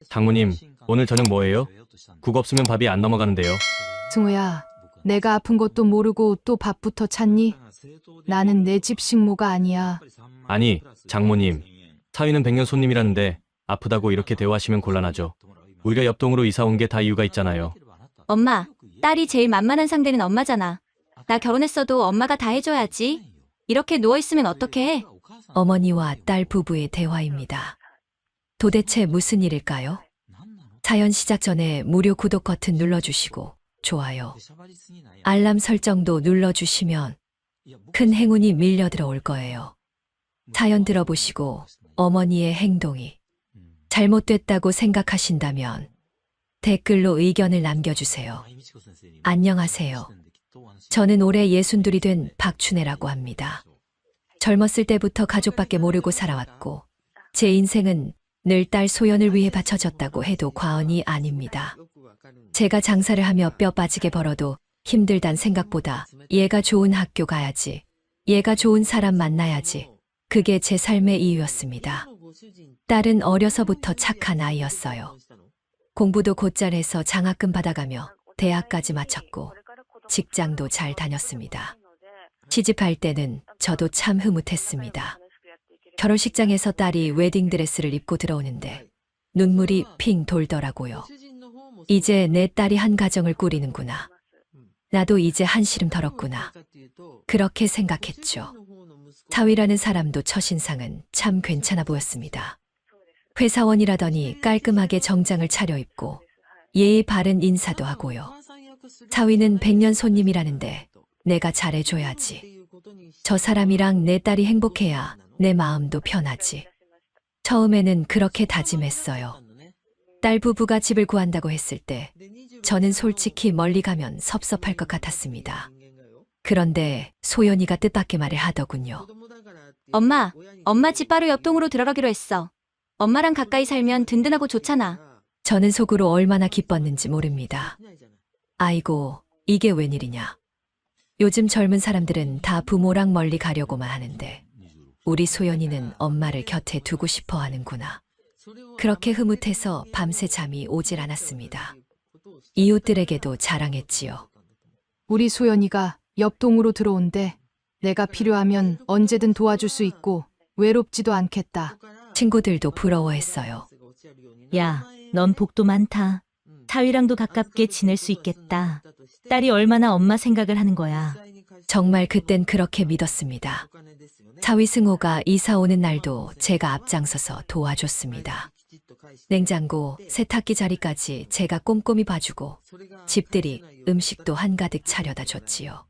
장모님, 오늘 저녁 뭐예요? 국 없으면 밥이 안 넘어가는데요. 승우야, 내가 아픈 것도 모르고 또 밥부터 찾니? 나는 내 집 식모가 아니야. 아니, 장모님, 사위는 백년 손님이라는데 아프다고 이렇게 대화하시면 곤란하죠. 우리가 옆동으로 이사 온 게 다 이유가 있잖아요. 엄마, 딸이 제일 만만한 상대는 엄마잖아. 나 결혼했어도 엄마가 다 해줘야지. 이렇게 누워있으면 어떡해? 어머니와 딸 부부의 대화입니다. 도대체 무슨 일일까요? 사연 시작 전에 무료 구독 버튼 눌러주시고 좋아요, 알람 설정도 눌러주시면 큰 행운이 밀려 들어올 거예요. 사연 들어보시고 어머니의 행동이 잘못됐다고 생각하신다면 댓글로 의견을 남겨주세요. 안녕하세요. 저는 올해 62이 된 박춘혜라고 합니다. 젊었을 때부터 가족밖에 모르고 살아왔고 제 인생은 늘 딸 소연을 위해 바쳐졌다고 해도 과언이 아닙니다. 제가 장사를 하며 뼈 빠지게 벌어도 힘들단 생각보다 얘가 좋은 학교 가야지, 얘가 좋은 사람 만나야지, 그게 제 삶의 이유였습니다. 딸은 어려서부터 착한 아이였어요. 공부도 곧잘 해서 장학금 받아가며 대학까지 마쳤고 직장도 잘 다녔습니다. 시집할 때는 저도 참 흐뭇했습니다. 결혼식장에서 딸이 웨딩드레스를 입고 들어오는데 눈물이 핑 돌더라고요. 이제 내 딸이 한 가정을 꾸리는구나. 나도 이제 한시름 덜었구나. 그렇게 생각했죠. 사위라는 사람도 첫인상은 참 괜찮아 보였습니다. 회사원이라더니 깔끔하게 정장을 차려입고 예의 바른 인사도 하고요. 사위는 백년 손님이라는데 내가 잘해줘야지. 저 사람이랑 내 딸이 행복해야 내 마음도 편하지. 처음에는 그렇게 다짐했어요. 딸 부부가 집을 구한다고 했을 때 저는 솔직히 멀리 가면 섭섭할 것 같았습니다. 그런데 소연이가 뜻밖의 말을 하더군요. 엄마 집 바로 옆동으로 들어가기로 했어. 엄마랑 가까이 살면 든든하고 좋잖아. 저는 속으로 얼마나 기뻤는지 모릅니다. 아이고, 이게 웬일이냐. 요즘 젊은 사람들은 다 부모랑 멀리 가려고만 하는데 우리 소연이는 엄마를 곁에 두고 싶어 하는구나. 그렇게 흐뭇해서 밤새 잠이 오질 않았습니다. 이웃들에게도 자랑했지요. 우리 소연이가 옆동으로 들어온대. 내가 필요하면 언제든 도와줄 수 있고 외롭지도 않겠다. 친구들도 부러워했어요. 야, 넌 복도 많다. 사위랑도 가깝게 지낼 수 있겠다. 딸이 얼마나 엄마 생각을 하는 거야. 정말 그땐 그렇게 믿었습니다. 사위 승호가 이사 오는 날도 제가 앞장서서 도와줬습니다. 냉장고, 세탁기 자리까지 제가 꼼꼼히 봐주고 집들이 음식도 한가득 차려다 줬지요.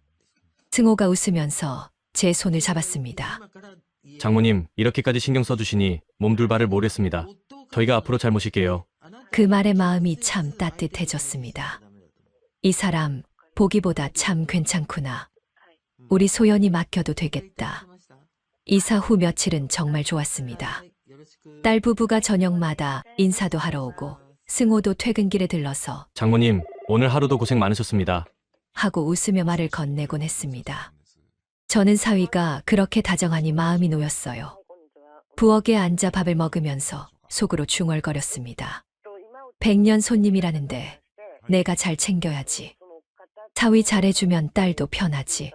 승호가 웃으면서 제 손을 잡았습니다. 장모님, 이렇게까지 신경 써주시니 몸둘 바를 모르겠습니다. 저희가 앞으로 잘 모실게요. 그 말에 마음이 참 따뜻해졌습니다. 이 사람 보기보다 참 괜찮구나. 우리 소연이 맡겨도 되겠다. 이사 후 며칠은 정말 좋았습니다. 딸 부부가 저녁마다 인사도 하러 오고 승호도 퇴근길에 들러서 장모님, 오늘 하루도 고생 많으셨습니다. 하고 웃으며 말을 건네곤 했습니다. 저는 사위가 그렇게 다정하니 마음이 놓였어요. 부엌에 앉아 밥을 먹으면서 속으로 중얼거렸습니다. 백년 손님이라는데 내가 잘 챙겨야지. 사위 잘해주면 딸도 편하지.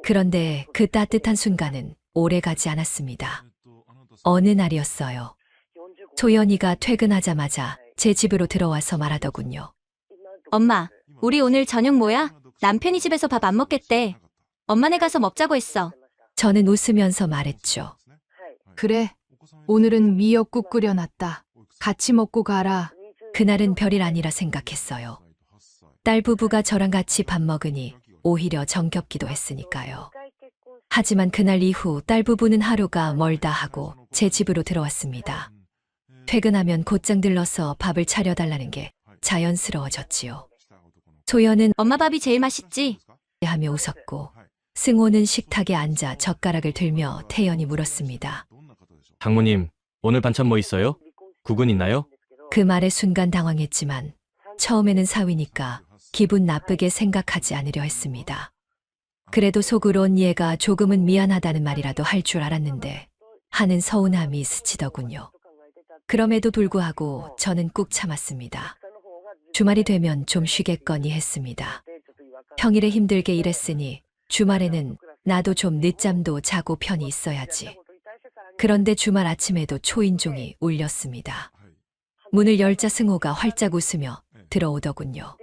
그런데 그 따뜻한 순간은 오래가지 않았습니다. 어느 날이었어요. 소연이가 퇴근하자마자 제 집으로 들어와서 말하더군요. 엄마, 우리 오늘 저녁 뭐야? 남편이 집에서 밥 안 먹겠대. 엄마네 가서 먹자고 했어. 저는 웃으면서 말했죠. 그래, 오늘은 미역국 끓여놨다. 같이 먹고 가라. 그날은 별일 아니라 생각했어요. 딸 부부가 저랑 같이 밥 먹으니 오히려 정겹기도 했으니까요. 하지만 그날 이후 딸 부부는 하루가 멀다 하고 제 집으로 들어왔습니다. 퇴근하면 곧장 들러서 밥을 차려달라는 게 자연스러워졌지요. 소연은 엄마 밥이 제일 맛있지? 하며 웃었고 승호는 식탁에 앉아 젓가락을 들며 태연히 물었습니다. 장모님, 오늘 반찬 뭐 있어요? 국은 있나요? 그 말에 순간 당황했지만 처음에는 사위니까 기분 나쁘게 생각하지 않으려 했습니다. 그래도 속으론 얘가 조금은 미안하다는 말이라도 할 줄 알았는데 하는 서운함이 스치더군요. 그럼에도 불구하고 저는 꾹 참았습니다. 주말이 되면 좀 쉬겠거니 했습니다. 평일에 힘들게 일했으니 주말에는 나도 좀 늦잠도 자고 편히 있어야지. 그런데 주말 아침에도 초인종이 울렸습니다. 문을 열자 승호가 활짝 웃으며 들어오더군요.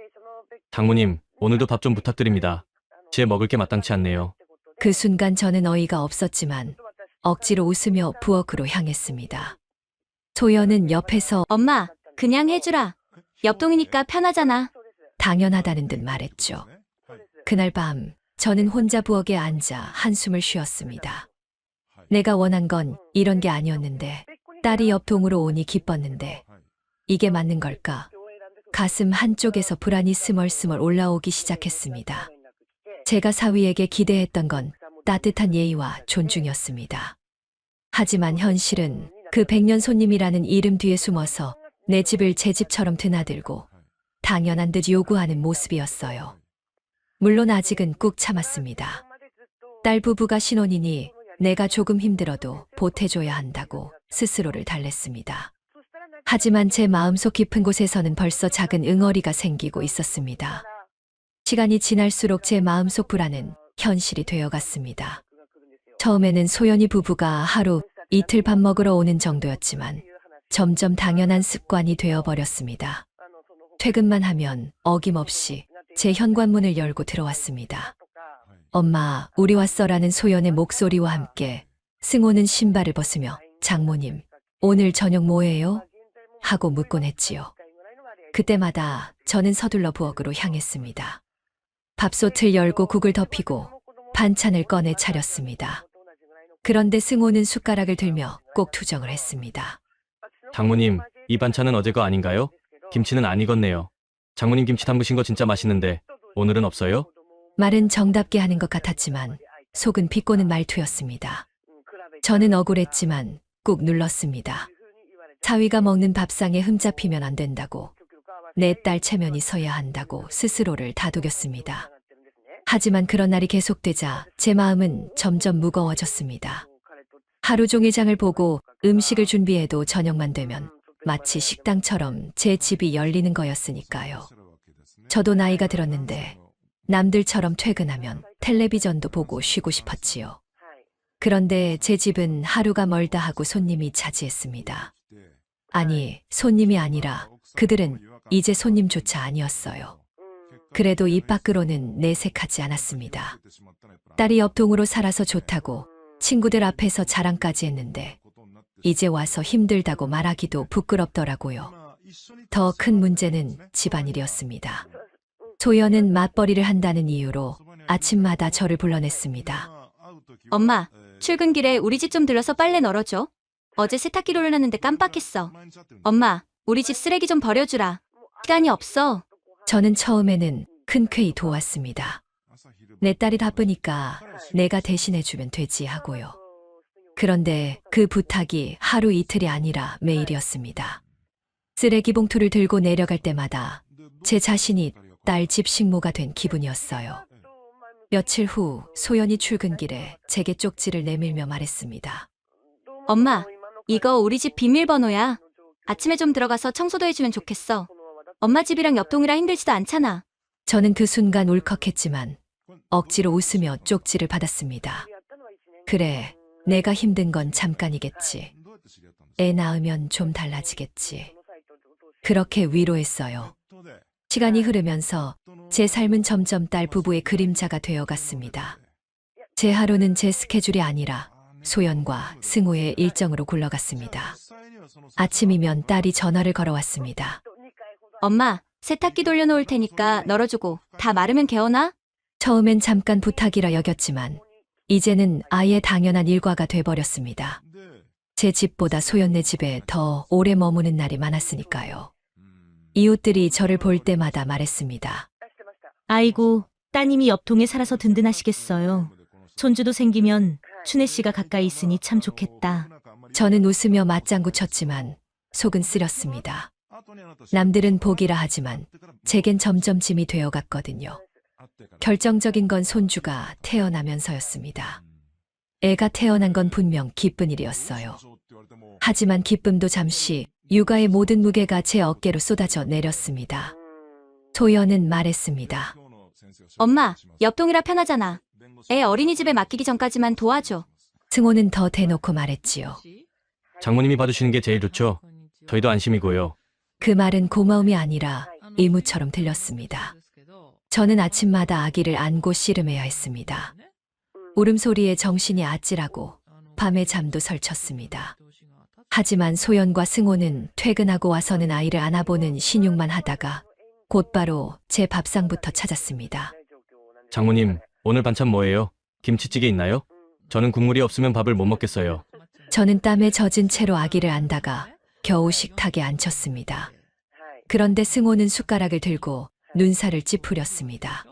장모님, 오늘도 밥 좀 부탁드립니다. 제 먹을 게 마땅치 않네요. 그 순간 저는 어이가 없었지만 억지로 웃으며 부엌으로 향했습니다. 소연은 옆에서 엄마, 그냥 해주라. 옆동이니까 편하잖아. 당연하다는 듯 말했죠. 그날 밤 저는 혼자 부엌에 앉아 한숨을 쉬었습니다. 내가 원한 건 이런 게 아니었는데 딸이 옆동으로 오니 기뻤는데 이게 맞는 걸까? 가슴 한쪽에서 불안이 스멀스멀 올라오기 시작했습니다. 제가 사위에게 기대했던 건 따뜻한 예의와 존중이었습니다. 하지만 현실은 그 백년 손님이라는 이름 뒤에 숨어서 내 집을 제 집처럼 드나들고 당연한 듯 요구하는 모습이었어요. 물론 아직은 꾹 참았습니다. 딸 부부가 신혼이니 내가 조금 힘들어도 보태줘야 한다고 스스로를 달랬습니다. 하지만 제 마음속 깊은 곳에서는 벌써 작은 응어리가 생기고 있었습니다. 시간이 지날수록 제 마음속 불안은 현실이 되어갔습니다. 처음에는 소연이 부부가 하루 이틀 밥 먹으러 오는 정도였지만 점점 당연한 습관이 되어버렸습니다. 퇴근만 하면 어김없이 제 현관문을 열고 들어왔습니다. 엄마, 우리 왔어라는 소연의 목소리와 함께 승호는 신발을 벗으며 장모님, 오늘 저녁 뭐예요? 하고 묻곤 했지요. 그때마다 저는 서둘러 부엌으로 향했습니다. 밥솥을 열고 국을 덮이고 반찬을 꺼내 차렸습니다. 그런데 승호는 숟가락을 들며 꼭 투정을 했습니다. 장모님, 이 반찬은 어제 거 아닌가요? 김치는 안 익었네요. 장모님 김치 담그신 거 진짜 맛있는데 오늘은 없어요? 말은 정답게 하는 것 같았지만 속은 비꼬는 말투였습니다. 저는 억울했지만 꾹 눌렀습니다. 사위가 먹는 밥상에 흠잡히면 안 된다고, 내 딸 체면이 서야 한다고 스스로를 다독였습니다. 하지만 그런 날이 계속되자 제 마음은 점점 무거워졌습니다. 하루 종일 장을 보고 음식을 준비해도 저녁만 되면 마치 식당처럼 제 집이 열리는 거였으니까요. 저도 나이가 들었는데 남들처럼 퇴근하면 텔레비전도 보고 쉬고 싶었지요. 그런데 제 집은 하루가 멀다 하고 손님이 차지했습니다. 아니, 손님이 아니라 그들은 이제 손님조차 아니었어요. 그래도 입 밖으로는 내색하지 않았습니다. 딸이 옆동으로 살아서 좋다고 친구들 앞에서 자랑까지 했는데 이제 와서 힘들다고 말하기도 부끄럽더라고요. 더 큰 문제는 집안일이었습니다. 소연은 맞벌이를 한다는 이유로 아침마다 저를 불러냈습니다. 엄마, 출근길에 우리 집 좀 들러서 빨래 널어줘. 어제 세탁기로 올려놨는데 깜빡했어. 엄마, 우리 집 쓰레기 좀 버려주라. 시간이 없어. 저는 처음에는 흔쾌히 도왔습니다. 내 딸이 바쁘니까 내가 대신해주면 되지 하고요. 그런데 그 부탁이 하루 이틀이 아니라 매일이었습니다. 쓰레기 봉투를 들고 내려갈 때마다 제 자신이 딸 집 식모가 된 기분이었어요. 며칠 후 소연이 출근길에 제게 쪽지를 내밀며 말했습니다. 엄마, 이거 우리 집 비밀번호야. 아침에 좀 들어가서 청소도 해주면 좋겠어. 엄마 집이랑 옆동이라 힘들지도 않잖아. 저는 그 순간 울컥했지만 억지로 웃으며 쪽지를 받았습니다. 그래, 내가 힘든 건 잠깐이겠지. 애 낳으면 좀 달라지겠지. 그렇게 위로했어요. 시간이 흐르면서 제 삶은 점점 딸 부부의 그림자가 되어갔습니다. 제 하루는 제 스케줄이 아니라 소연과 승우의 일정으로 굴러갔습니다. 아침이면 딸이 전화를 걸어왔습니다. 엄마, 세탁기 돌려놓을 테니까 널어주고 다 마르면 개어나? 처음엔 잠깐 부탁이라 여겼지만 이제는 아예 당연한 일과가 돼버렸습니다. 제 집보다 소연네 집에 더 오래 머무는 날이 많았으니까요. 이웃들이 저를 볼 때마다 말했습니다. 아이고, 따님이 옆동에 살아서 든든하시겠어요. 손주도 생기면 춘혜 씨가 가까이 있으니 참 좋겠다. 저는 웃으며 맞장구 쳤지만 속은 쓰렸습니다. 남들은 복이라 하지만 제겐 점점 짐이 되어갔거든요. 결정적인 건 손주가 태어나면서였습니다. 애가 태어난 건 분명 기쁜 일이었어요. 하지만 기쁨도 잠시 육아의 모든 무게가 제 어깨로 쏟아져 내렸습니다. 소연은 말했습니다. 엄마, 옆동이라 편하잖아. 애 어린이집에 맡기기 전까지만 도와줘. 승호는 더 대놓고 말했지요. 장모님이 봐주시는 게 제일 좋죠. 저희도 안심이고요. 그 말은 고마움이 아니라 의무처럼 들렸습니다. 저는 아침마다 아기를 안고 씨름해야 했습니다. 울음소리에 정신이 아찔하고 밤에 잠도 설쳤습니다. 하지만 소연과 승호는 퇴근하고 와서는 아이를 안아보는 신용만 하다가 곧바로 제 밥상부터 찾았습니다. 장모님, 오늘 반찬 뭐예요? 김치찌개 있나요? 저는 국물이 없으면 밥을 못 먹겠어요. 저는 땀에 젖은 채로 아기를 안다가 겨우 식탁에 앉혔습니다. 그런데 승호는 숟가락을 들고 눈살을 찌푸렸습니다.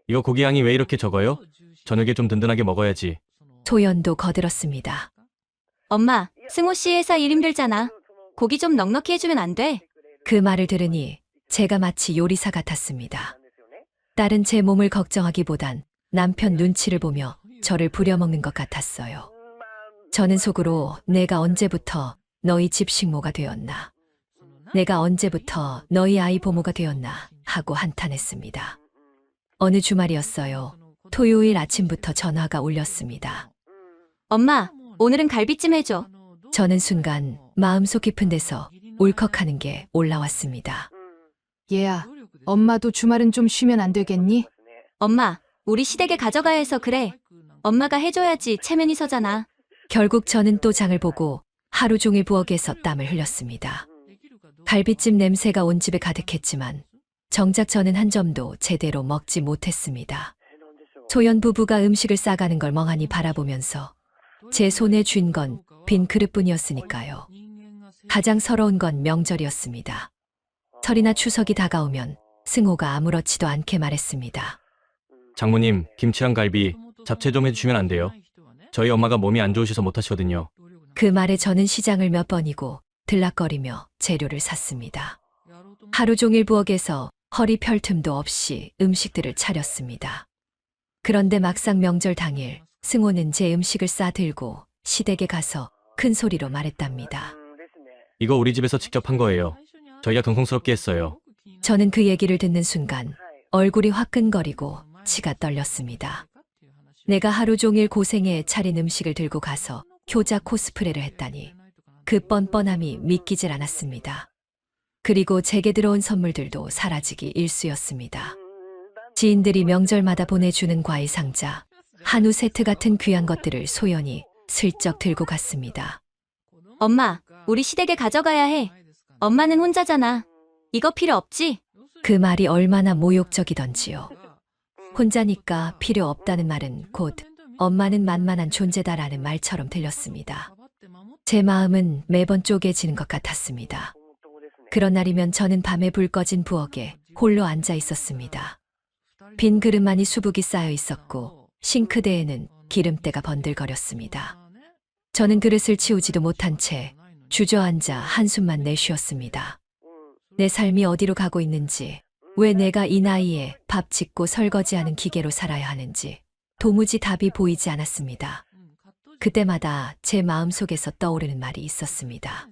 이거 고기 양이 왜 이렇게 적어요? 저녁에 좀 든든하게 먹어야지. 소연도 거들었습니다. 엄마, 승호 씨 회사 일 힘들잖아. 고기 좀 넉넉히 해주면 안 돼? 그 말을 들으니 제가 마치 요리사 같았습니다. 딸은 제 몸을 걱정하기보단 남편 눈치를 보며 저를 부려먹는 것 같았어요. 저는 속으로 내가 언제부터 너희 집 식모가 되었나? 내가 언제부터 너희 아이 보모가 되었나? 하고 한탄했습니다. 어느 주말이었어요. 토요일 아침부터 전화가 울렸습니다. 엄마, 오늘은 갈비찜 해줘. 저는 순간 마음속 깊은 데서 울컥하는 게 올라왔습니다. 얘야, 엄마도 주말은 좀 쉬면 안 되겠니? 엄마, 우리 시댁에 가져가야 해서 그래. 엄마가 해줘야지 체면이 서잖아. 결국 저는 또 장을 보고 하루 종일 부엌에서 땀을 흘렸습니다. 갈비찜 냄새가 온 집에 가득했지만 정작 저는 한 점도 제대로 먹지 못했습니다. 소연 부부가 음식을 싸가는 걸 멍하니 바라보면서 제 손에 쥔 건 빈 그릇뿐이었으니까요. 가장 서러운 건 명절이었습니다. 설이나 추석이 다가오면 승호가 아무렇지도 않게 말했습니다. 장모님, 김치랑 갈비, 잡채 좀 해주시면 안 돼요? 저희 엄마가 몸이 안 좋으셔서 못하시거든요. 그 말에 저는 시장을 몇 번이고 들락거리며 재료를 샀습니다. 하루 종일 부엌에서 허리 펼 틈도 없이 음식들을 차렸습니다. 그런데 막상 명절 당일 승호는 제 음식을 싸들고 시댁에 가서 큰 소리로 말했답니다. 이거 우리 집에서 직접 한 거예요. 저희가 경성스럽게 했어요. 저는 그 얘기를 듣는 순간 얼굴이 화끈거리고 치가 떨렸습니다. 내가 하루 종일 고생해 차린 음식을 들고 가서 효자 코스프레를 했다니 그 뻔뻔함이 믿기질 않았습니다. 그리고 제게 들어온 선물들도 사라지기 일쑤였습니다. 지인들이 명절마다 보내주는 과일 상자, 한우 세트 같은 귀한 것들을 소연히 슬쩍 들고 갔습니다. 엄마, 우리 시댁에 가져가야 해. 엄마는 혼자잖아. 이거 필요 없지? 그 말이 얼마나 모욕적이던지요. 혼자니까 필요 없다는 말은 곧 엄마는 만만한 존재다라는 말처럼 들렸습니다. 제 마음은 매번 쪼개지는 것 같았습니다. 그런 날이면 저는 밤에 불 꺼진 부엌에 홀로 앉아 있었습니다. 빈 그릇만이 수북이 쌓여 있었고 싱크대에는 기름때가 번들거렸습니다. 저는 그릇을 치우지도 못한 채 주저앉아 한숨만 내쉬었습니다. 내 삶이 어디로 가고 있는지, 왜 내가 이 나이에 밥 짓고 설거지하는 기계로 살아야 하는지 도무지 답이 보이지 않았습니다. 그때마다 제 마음속에서 떠오르는 말이 있었습니다.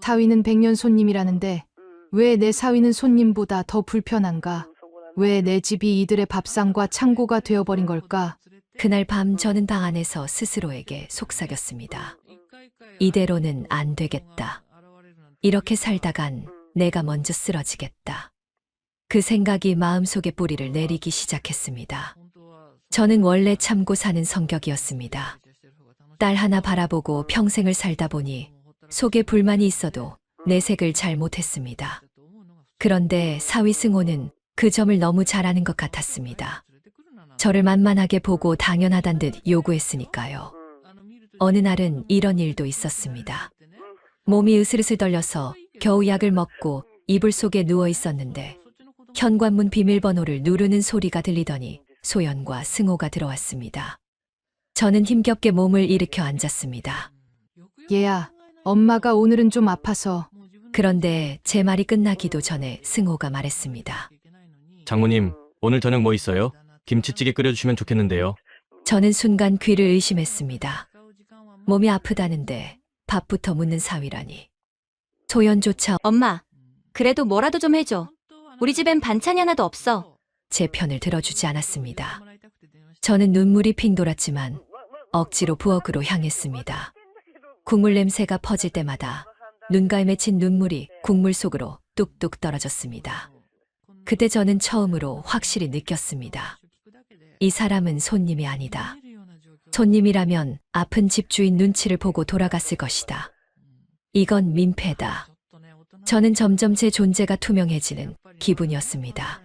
사위는 백년 손님이라는데 왜 내 사위는 손님보다 더 불편한가? 왜 내 집이 이들의 밥상과 창고가 되어버린 걸까? 그날 밤 저는 방 안에서 스스로에게 속삭였습니다. 이대로는 안 되겠다. 이렇게 살다간 내가 먼저 쓰러지겠다. 그 생각이 마음속에 뿌리를 내리기 시작했습니다. 저는 원래 참고 사는 성격이었습니다. 딸 하나 바라보고 평생을 살다 보니 속에 불만이 있어도 내색을 잘 못했습니다. 그런데 사위 승호는 그 점을 너무 잘하는 것 같았습니다. 저를 만만하게 보고 당연하단 듯 요구했으니까요. 어느 날은 이런 일도 있었습니다. 몸이 으슬으슬 떨려서 겨우 약을 먹고 이불 속에 누워 있었는데 현관문 비밀번호를 누르는 소리가 들리더니 소연과 승호가 들어왔습니다. 저는 힘겹게 몸을 일으켜 앉았습니다. 얘야, 엄마가 오늘은 좀 아파서. 그런데 제 말이 끝나기도 전에 승호가 말했습니다. 장모님, 오늘 저녁 뭐 있어요? 김치찌개 끓여주시면 좋겠는데요. 저는 순간 귀를 의심했습니다. 몸이 아프다는데 밥부터 묻는 사위라니. 소연조차 엄마, 그래도 뭐라도 좀 해줘. 우리 집엔 반찬이 하나도 없어. 제 편을 들어주지 않았습니다. 저는 눈물이 핑 돌았지만 억지로 부엌으로 향했습니다. 국물 냄새가 퍼질 때마다 눈가에 맺힌 눈물이 국물 속으로 뚝뚝 떨어졌습니다. 그때 저는 처음으로 확실히 느꼈습니다. 이 사람은 손님이 아니다. 손님이라면 아픈 집주인 눈치를 보고 돌아갔을 것이다. 이건 민폐다. 저는 점점 제 존재가 투명해지는 기분이었습니다.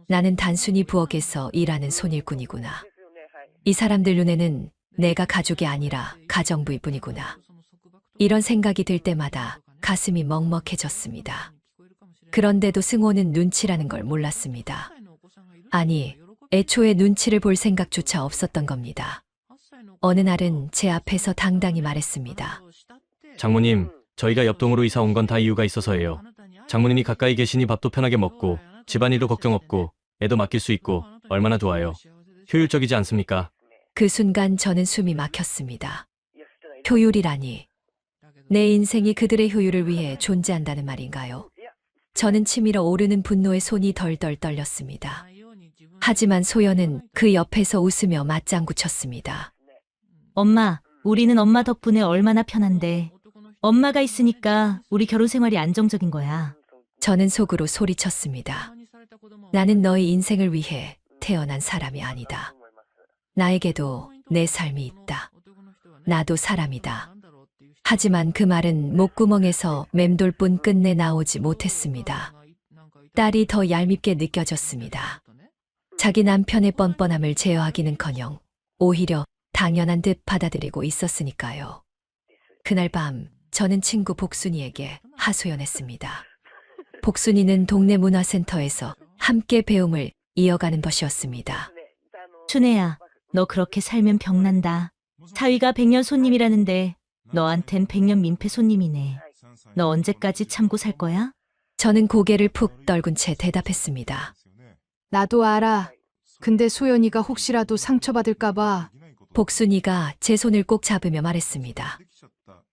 나는 단순히 부엌에서 일하는 손일꾼이구나. 이 사람들 눈에는 내가 가족이 아니라 가정부일 뿐이구나. 이런 생각이 들 때마다 가슴이 먹먹해졌습니다. 그런데도 승호는 눈치라는 걸 몰랐습니다. 아니, 애초에 눈치를 볼 생각조차 없었던 겁니다. 어느 날은 제 앞에서 당당히 말했습니다. 장모님, 저희가 옆동으로 이사 온 건 다 이유가 있어서예요. 장모님이 가까이 계시니 밥도 편하게 먹고 집안일도 걱정 없고 애도 맡길 수 있고 얼마나 좋아요. 효율적이지 않습니까? 그 순간 저는 숨이 막혔습니다. 효율이라니. 내 인생이 그들의 효율을 위해 존재한다는 말인가요? 저는 치밀어 오르는 분노에 손이 덜덜 떨렸습니다. 하지만 소연은 그 옆에서 웃으며 맞장구 쳤습니다. 엄마, 우리는 엄마 덕분에 얼마나 편한데. 엄마가 있으니까 우리 결혼 생활이 안정적인 거야. 저는 속으로 소리쳤습니다. 나는 너의 인생을 위해 태어난 사람이 아니다. 나에게도 내 삶이 있다. 나도 사람이다. 하지만 그 말은 목구멍에서 맴돌뿐 끝내 나오지 못했습니다. 딸이 더 얄밉게 느껴졌습니다. 자기 남편의 뻔뻔함을 제어하기는커녕 오히려 당연한 듯 받아들이고 있었으니까요. 그날 밤 저는 친구 복순이에게 하소연했습니다. 복순이는 동네 문화센터에서 함께 배움을 이어가는 것이었습니다. 춘혜야, 너 그렇게 살면 병난다. 사위가 100년 손님이라는데 너한텐 100년 민폐 손님이네. 너 언제까지 참고 살 거야? 저는 고개를 푹 떨군 채 대답했습니다. 나도 알아. 근데 소연이가 혹시라도 상처받을까봐. 복순이가 제 손을 꼭 잡으며 말했습니다.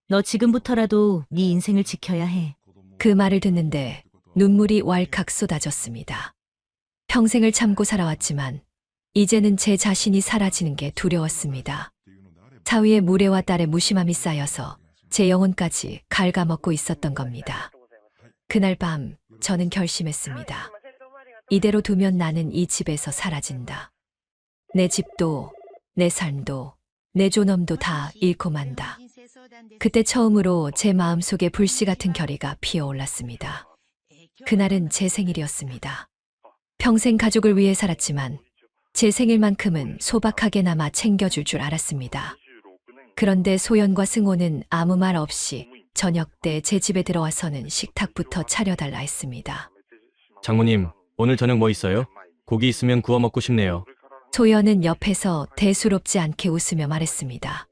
너 지금부터라도 네 인생을 지켜야 해. 그 말을 듣는데 눈물이 왈칵 쏟아졌습니다. 평생을 참고 살아왔지만 이제는 제 자신이 사라지는 게 두려웠습니다. 사위의 무례와 딸의 무심함이 쌓여서 제 영혼까지 갉아먹고 있었던 겁니다. 그날 밤 저는 결심했습니다. 이대로 두면 나는 이 집에서 사라진다. 내 집도, 내 삶도, 내 존엄도 다 잃고 만다. 그때 처음으로 제 마음속에 불씨 같은 결의가 피어올랐습니다. 그날은 제 생일이었습니다. 평생 가족을 위해 살았지만 제 생일만큼은 소박하게나마 챙겨줄 줄 알았습니다. 그런데 소연과 승호는 아무 말 없이 저녁 때 제 집에 들어와서는 식탁부터 차려달라 했습니다. 장모님, 오늘 저녁 뭐 있어요? 고기 있으면 구워 먹고 싶네요. 소연은 옆에서 대수롭지 않게 웃으며 말했습니다.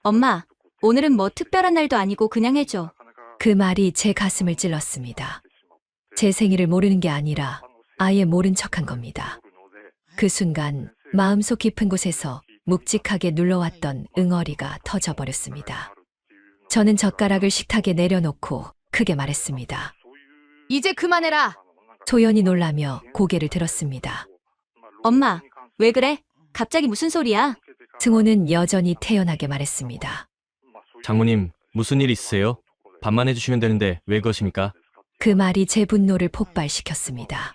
엄마, 오늘은 뭐 특별한 날도 아니고 그냥 해줘. 그 말이 제 가슴을 찔렀습니다. 제 생일을 모르는 게 아니라 아예 모른 척한 겁니다. 그 순간 마음속 깊은 곳에서 묵직하게 눌러왔던 응어리가 터져버렸습니다. 저는 젓가락을 식탁에 내려놓고 크게 말했습니다. 이제 그만해라. 소연이 놀라며 고개를 들었습니다. 엄마, 왜 그래? 갑자기 무슨 소리야? 승호는 여전히 태연하게 말했습니다. 장모님, 무슨 일 있으세요? 밥만 해주시면 되는데 왜 그러십니까? 그 말이 제 분노를 폭발시켰습니다.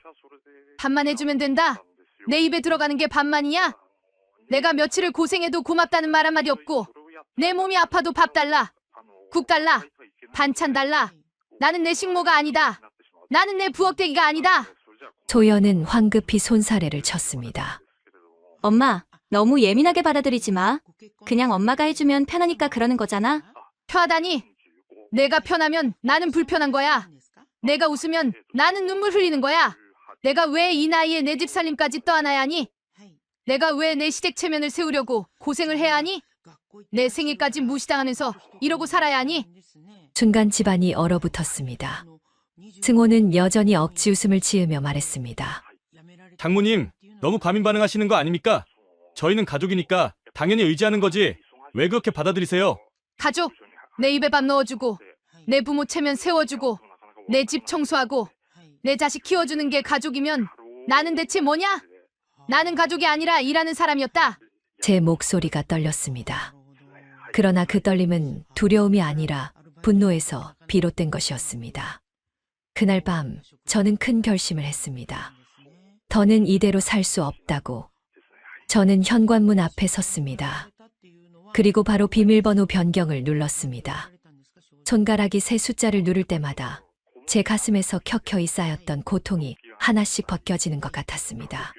밥만 해주면 된다. 내 입에 들어가는 게 밥만이야? 내가 며칠을 고생해도 고맙다는 말 한마디 없고 내 몸이 아파도 밥 달라. 국 달라. 반찬 달라. 나는 내 식모가 아니다. 나는 내 부엌대기가 아니다. 소연은 황급히 손사래를 쳤습니다. 엄마, 너무 예민하게 받아들이지 마. 그냥 엄마가 해주면 편하니까 그러는 거잖아. 편하다니. 내가 편하면 나는 불편한 거야. 내가 웃으면 나는 눈물 흘리는 거야. 내가 왜 이 나이에 내 집 살림까지 떠안아야 하니? 내가 왜 내 시댁 체면을 세우려고 고생을 해야 하니? 내 생일까지 무시당하면서 이러고 살아야 하니? 순간 집안이 얼어붙었습니다. 승호는 여전히 억지 웃음을 지으며 말했습니다. 장모님, 너무 과민 반응하시는 거 아닙니까? 저희는 가족이니까 당연히 의지하는 거지. 왜 그렇게 받아들이세요? 가족, 내 입에 밥 넣어주고 내 부모 체면 세워주고 내 집 청소하고 내 자식 키워주는 게 가족이면 나는 대체 뭐냐? 나는 가족이 아니라 일하는 사람이었다. 제 목소리가 떨렸습니다. 그러나 그 떨림은 두려움이 아니라 분노에서 비롯된 것이었습니다. 그날 밤 저는 큰 결심을 했습니다. 더는 이대로 살 수 없다고. 저는 현관문 앞에 섰습니다. 그리고 바로 비밀번호 변경을 눌렀습니다. 손가락이 새 숫자를 누를 때마다 제 가슴에서 켜켜이 쌓였던 고통이 하나씩 벗겨지는 것 같았습니다.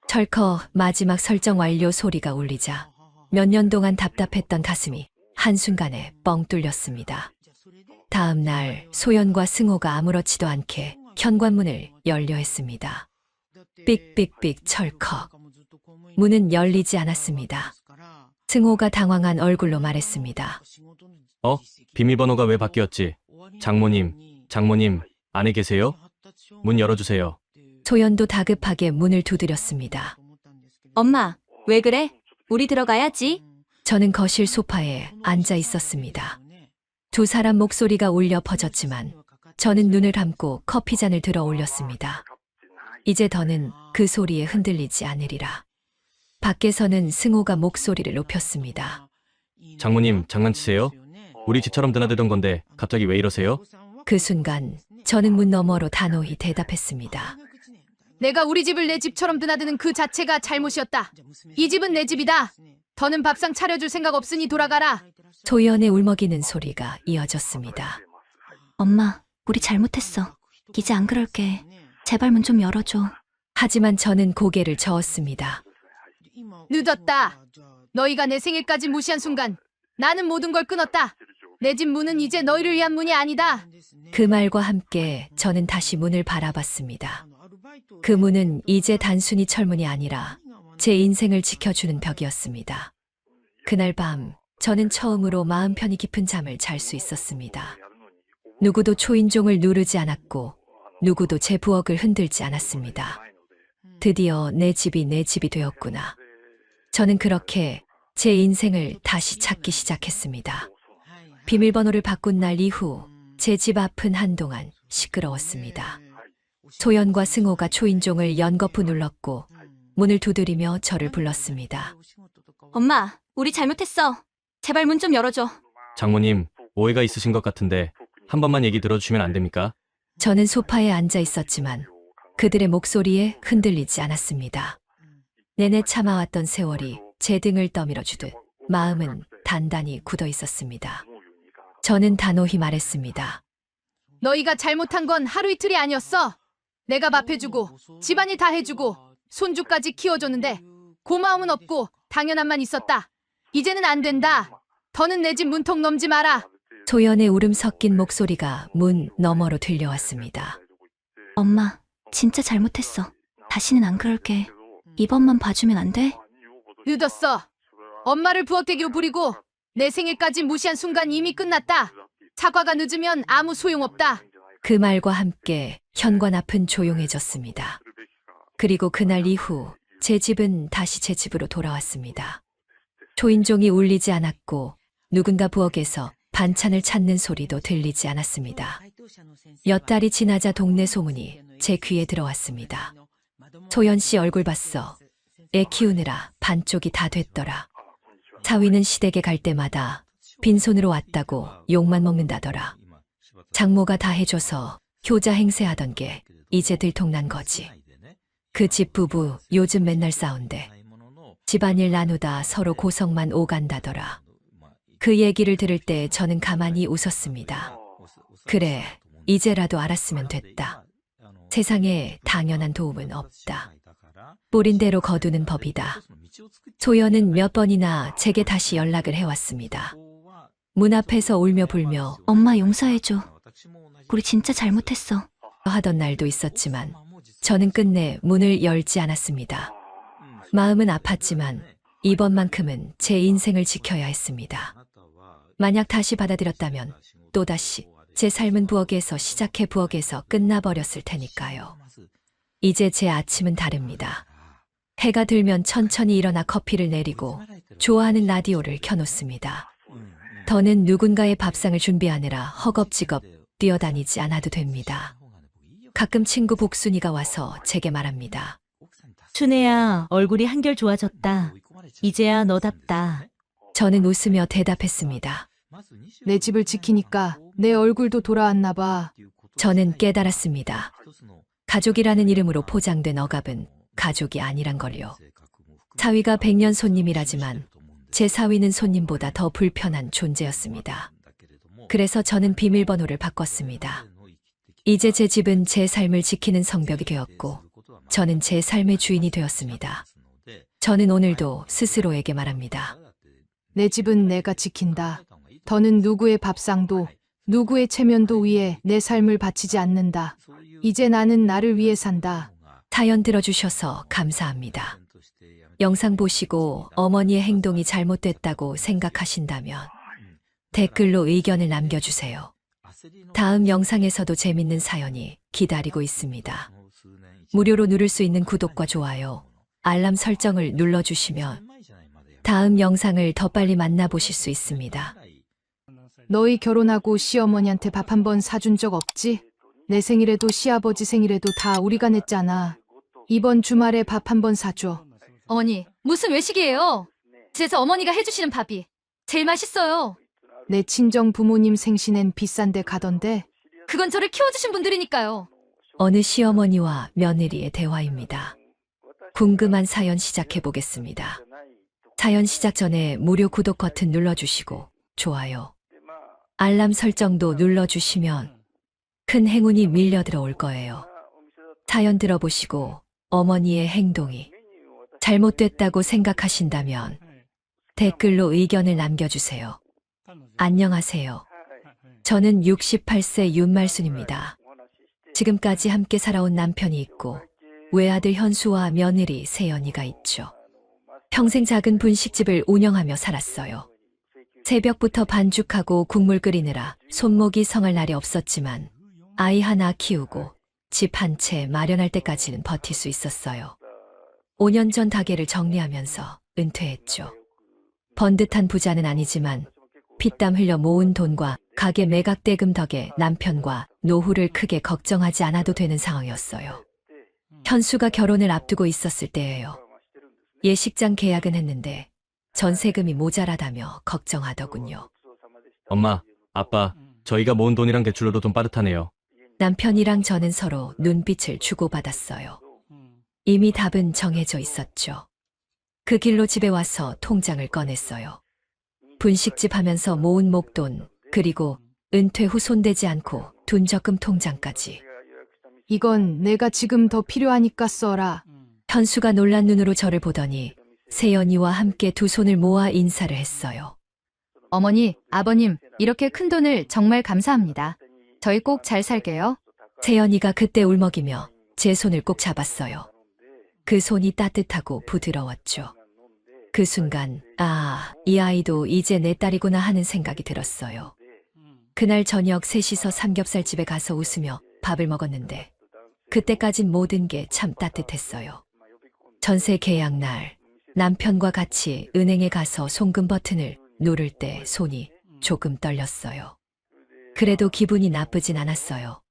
철컥 마지막 설정 완료 소리가 울리자 몇 년 동안 답답했던 가슴이 한순간에 뻥 뚫렸습니다. 다음 날 소연과 승호가 아무렇지도 않게 현관문을 열려 했습니다. 삑삑삑 철컥. 문은 열리지 않았습니다. 승호가 당황한 얼굴로 말했습니다. 비밀번호가 왜 바뀌었지? 장모님, 안에 계세요? 문 열어주세요. 소연도 다급하게 문을 두드렸습니다. 엄마, 왜 그래? 우리 들어가야지. 저는 거실 소파에 앉아 있었습니다. 두 사람 목소리가 울려 퍼졌지만 저는 눈을 감고 커피잔을 들어 올렸습니다. 이제 더는 그 소리에 흔들리지 않으리라. 밖에서는 승호가 목소리를 높였습니다. 장모님, 장난치세요? 우리 집처럼 드나들던 건데 갑자기 왜 이러세요? 그 순간 저는 문 너머로 단호히 대답했습니다. 내가 우리 집을 내 집처럼 드나드는 그 자체가 잘못이었다. 이 집은 내 집이다. 더는 밥상 차려줄 생각 없으니 돌아가라. 소연의 울먹이는 소리가 이어졌습니다. 엄마, 우리 잘못했어. 이제 안 그럴게. 제발 문 좀 열어줘. 하지만 저는 고개를 저었습니다. 늦었다. 너희가 내 생일까지 무시한 순간 나는 모든 걸 끊었다. 내 집 문은 이제 너희를 위한 문이 아니다. 그 말과 함께 저는 다시 문을 바라봤습니다. 그 문은 이제 단순히 철문이 아니라 제 인생을 지켜주는 벽이었습니다. 그날 밤 저는 처음으로 마음 편히 깊은 잠을 잘 수 있었습니다. 누구도 초인종을 누르지 않았고 누구도 제 부엌을 흔들지 않았습니다. 드디어 내 집이 되었구나. 저는 그렇게 제 인생을 다시 찾기 시작했습니다. 비밀번호를 바꾼 날 이후 제 집 앞은 한동안 시끄러웠습니다. 소연과 승호가 초인종을 연거푸 눌렀고 문을 두드리며 저를 불렀습니다. 엄마, 우리 잘못했어. 제발 문 좀 열어줘. 장모님, 오해가 있으신 것 같은데 한 번만 얘기 들어주시면 안 됩니까? 저는 소파에 앉아 있었지만 그들의 목소리에 흔들리지 않았습니다. 내내 참아왔던 세월이 제 등을 떠밀어 주듯 마음은 단단히 굳어 있었습니다. 저는 단호히 말했습니다. 너희가 잘못한 건 하루 이틀이 아니었어. 내가 밥 해주고 집안일 다 해주고 손주까지 키워줬는데 고마움은 없고 당연함만 있었다. 이제는 안 된다. 더는 내 집 문턱 넘지 마라. 소연의 울음 섞인 목소리가 문 너머로 들려왔습니다. 엄마, 진짜 잘못했어. 다시는 안 그럴게. 이번만 봐주면 안 돼? 늦었어. 엄마를 부엌대기로 부리고 내 생일까지 무시한 순간 이미 끝났다. 사과가 늦으면 아무 소용없다. 그 말과 함께 현관 앞은 조용해졌습니다. 그리고 그날 이후 제 집은 다시 제 집으로 돌아왔습니다. 초인종이 울리지 않았고 누군가 부엌에서 반찬을 찾는 소리도 들리지 않았습니다. 몇 달이 지나자 동네 소문이 제 귀에 들어왔습니다. 소연 씨 얼굴 봤어. 애 키우느라 반쪽이 다 됐더라. 사위는 시댁에 갈 때마다 빈손으로 왔다고 욕만 먹는다더라. 장모가 다 해줘서 효자 행세하던 게 이제 들통난 거지. 그 집 부부 요즘 맨날 싸운대. 집안일 나누다 서로 고성만 오간다더라. 그 얘기를 들을 때 저는 가만히 웃었습니다. 그래, 이제라도 알았으면 됐다. 세상에 당연한 도움은 없다. 뿌린 대로 거두는 법이다. 소연은 몇 번이나 제게 다시 연락을 해왔습니다. 문 앞에서 울며 불며 엄마 용서해줘. 우리 진짜 잘못했어. 하던 날도 있었지만 저는 끝내 문을 열지 않았습니다. 마음은 아팠지만 이번만큼은 제 인생을 지켜야 했습니다. 만약 다시 받아들였다면 또다시 제 삶은 부엌에서 시작해 부엌에서 끝나버렸을 테니까요. 이제 제 아침은 다릅니다. 해가 들면 천천히 일어나 커피를 내리고 좋아하는 라디오를 켜놓습니다. 더는 누군가의 밥상을 준비하느라 허겁지겁 뛰어다니지 않아도 됩니다. 가끔 친구 복순이가 와서 제게 말합니다. 춘혜야, 얼굴이 한결 좋아졌다. 이제야 너답다. 저는 웃으며 대답했습니다. 내 집을 지키니까 내 얼굴도 돌아왔나 봐. 저는 깨달았습니다. 가족이라는 이름으로 포장된 억압은 가족이 아니란 걸요. 사위가 100년 손님이라지만 제 사위는 손님보다 더 불편한 존재였습니다. 그래서 저는 비밀번호를 바꿨습니다. 이제 제 집은 제 삶을 지키는 성벽이 되었고 저는 제 삶의 주인이 되었습니다. 저는 오늘도 스스로에게 말합니다. 내 집은 내가 지킨다. 더는 누구의 밥상도 누구의 체면도 위에 내 삶을 바치지 않는다. 이제 나는 나를 위해 산다. 사연 들어주셔서 감사합니다. 영상 보시고 어머니의 행동이 잘못됐다고 생각하신다면 댓글로 의견을 남겨주세요. 다음 영상에서도 재밌는 사연이 기다리고 있습니다. 무료로 누를 수 있는 구독과 좋아요, 알람 설정을 눌러주시면 다음 영상을 더 빨리 만나보실 수 있습니다. 너희 결혼하고 시어머니한테 밥 한 번 사준 적 없지? 내 생일에도 시아버지 생일에도 다 우리가 냈잖아. 이번 주말에 밥 한 번 사줘. 어머니, 무슨 외식이에요? 집에서 어머니가 해주시는 밥이 제일 맛있어요. 내 친정 부모님 생신엔 비싼 데 가던데. 그건 저를 키워주신 분들이니까요. 어느 시어머니와 며느리의 대화입니다. 궁금한 사연 시작해 보겠습니다. 사연 시작 전에 무료 구독 버튼 눌러주시고 좋아요, 알람 설정도 눌러주시면 큰 행운이 밀려 들어올 거예요. 사연 들어보시고 어머니의 행동이 잘못됐다고 생각하신다면 댓글로 의견을 남겨주세요. 안녕하세요. 저는 68세 윤말순입니다. 지금까지 함께 살아온 남편이 있고 외아들 현수와 며느리 세연이가 있죠. 평생 작은 분식집을 운영하며 살았어요. 새벽부터 반죽하고 국물 끓이느라 손목이 성할 날이 없었지만 아이 하나 키우고 집 한 채 마련할 때까지는 버틸 수 있었어요. 5년 전 가게를 정리하면서 은퇴했죠. 번듯한 부자는 아니지만 피땀 흘려 모은 돈과 가게 매각대금 덕에 남편과 노후를 크게 걱정하지 않아도 되는 상황이었어요. 현수가 결혼을 앞두고 있었을 때예요. 예식장 계약은 했는데 전세금이 모자라다며 걱정하더군요. 엄마, 아빠, 저희가 모은 돈이랑 대출로도 돈 빠듯하네요. 남편이랑 저는 서로 눈빛을 주고받았어요. 이미 답은 정해져 있었죠. 그 길로 집에 와서 통장을 꺼냈어요. 분식집 하면서 모은 목돈, 그리고 은퇴 후 손대지 않고 둔 적금 통장까지. 이건 내가 지금 더 필요하니까 써라. 현수가 놀란 눈으로 저를 보더니 세연이와 함께 두 손을 모아 인사를 했어요. 어머니, 아버님, 이렇게 큰 돈을 정말 감사합니다. 저희 꼭 잘 살게요. 세연이가 그때 울먹이며 제 손을 꼭 잡았어요. 그 손이 따뜻하고 부드러웠죠. 그 순간, 이 아이도 이제 내 딸이구나 하는 생각이 들었어요. 그날 저녁 셋이서 삼겹살집에 가서 웃으며 밥을 먹었는데 그때까진 모든 게 참 따뜻했어요. 전세 계약 날 남편과 같이 은행에 가서 송금 버튼을 누를 때 손이 조금 떨렸어요. 그래도 기분이 나쁘진 않았어요.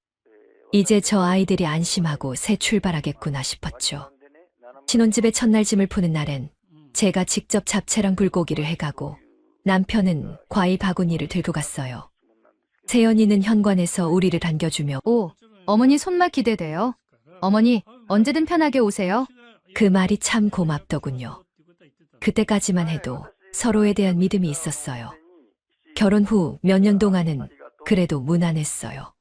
이제 저 아이들이 안심하고 새 출발하겠구나 싶었죠. 신혼집에 첫날 짐을 푸는 날엔 제가 직접 잡채랑 불고기를 해가고 남편은 과일 바구니를 들고 갔어요. 세연이는 현관에서 우리를 반겨주며 오, 어머니 손맛 기대돼요. 어머니, 언제든 편하게 오세요. 그 말이 참 고맙더군요. 그때까지만 해도 서로에 대한 믿음이 있었어요. 결혼 후 몇 년 동안은 그래도 무난했어요.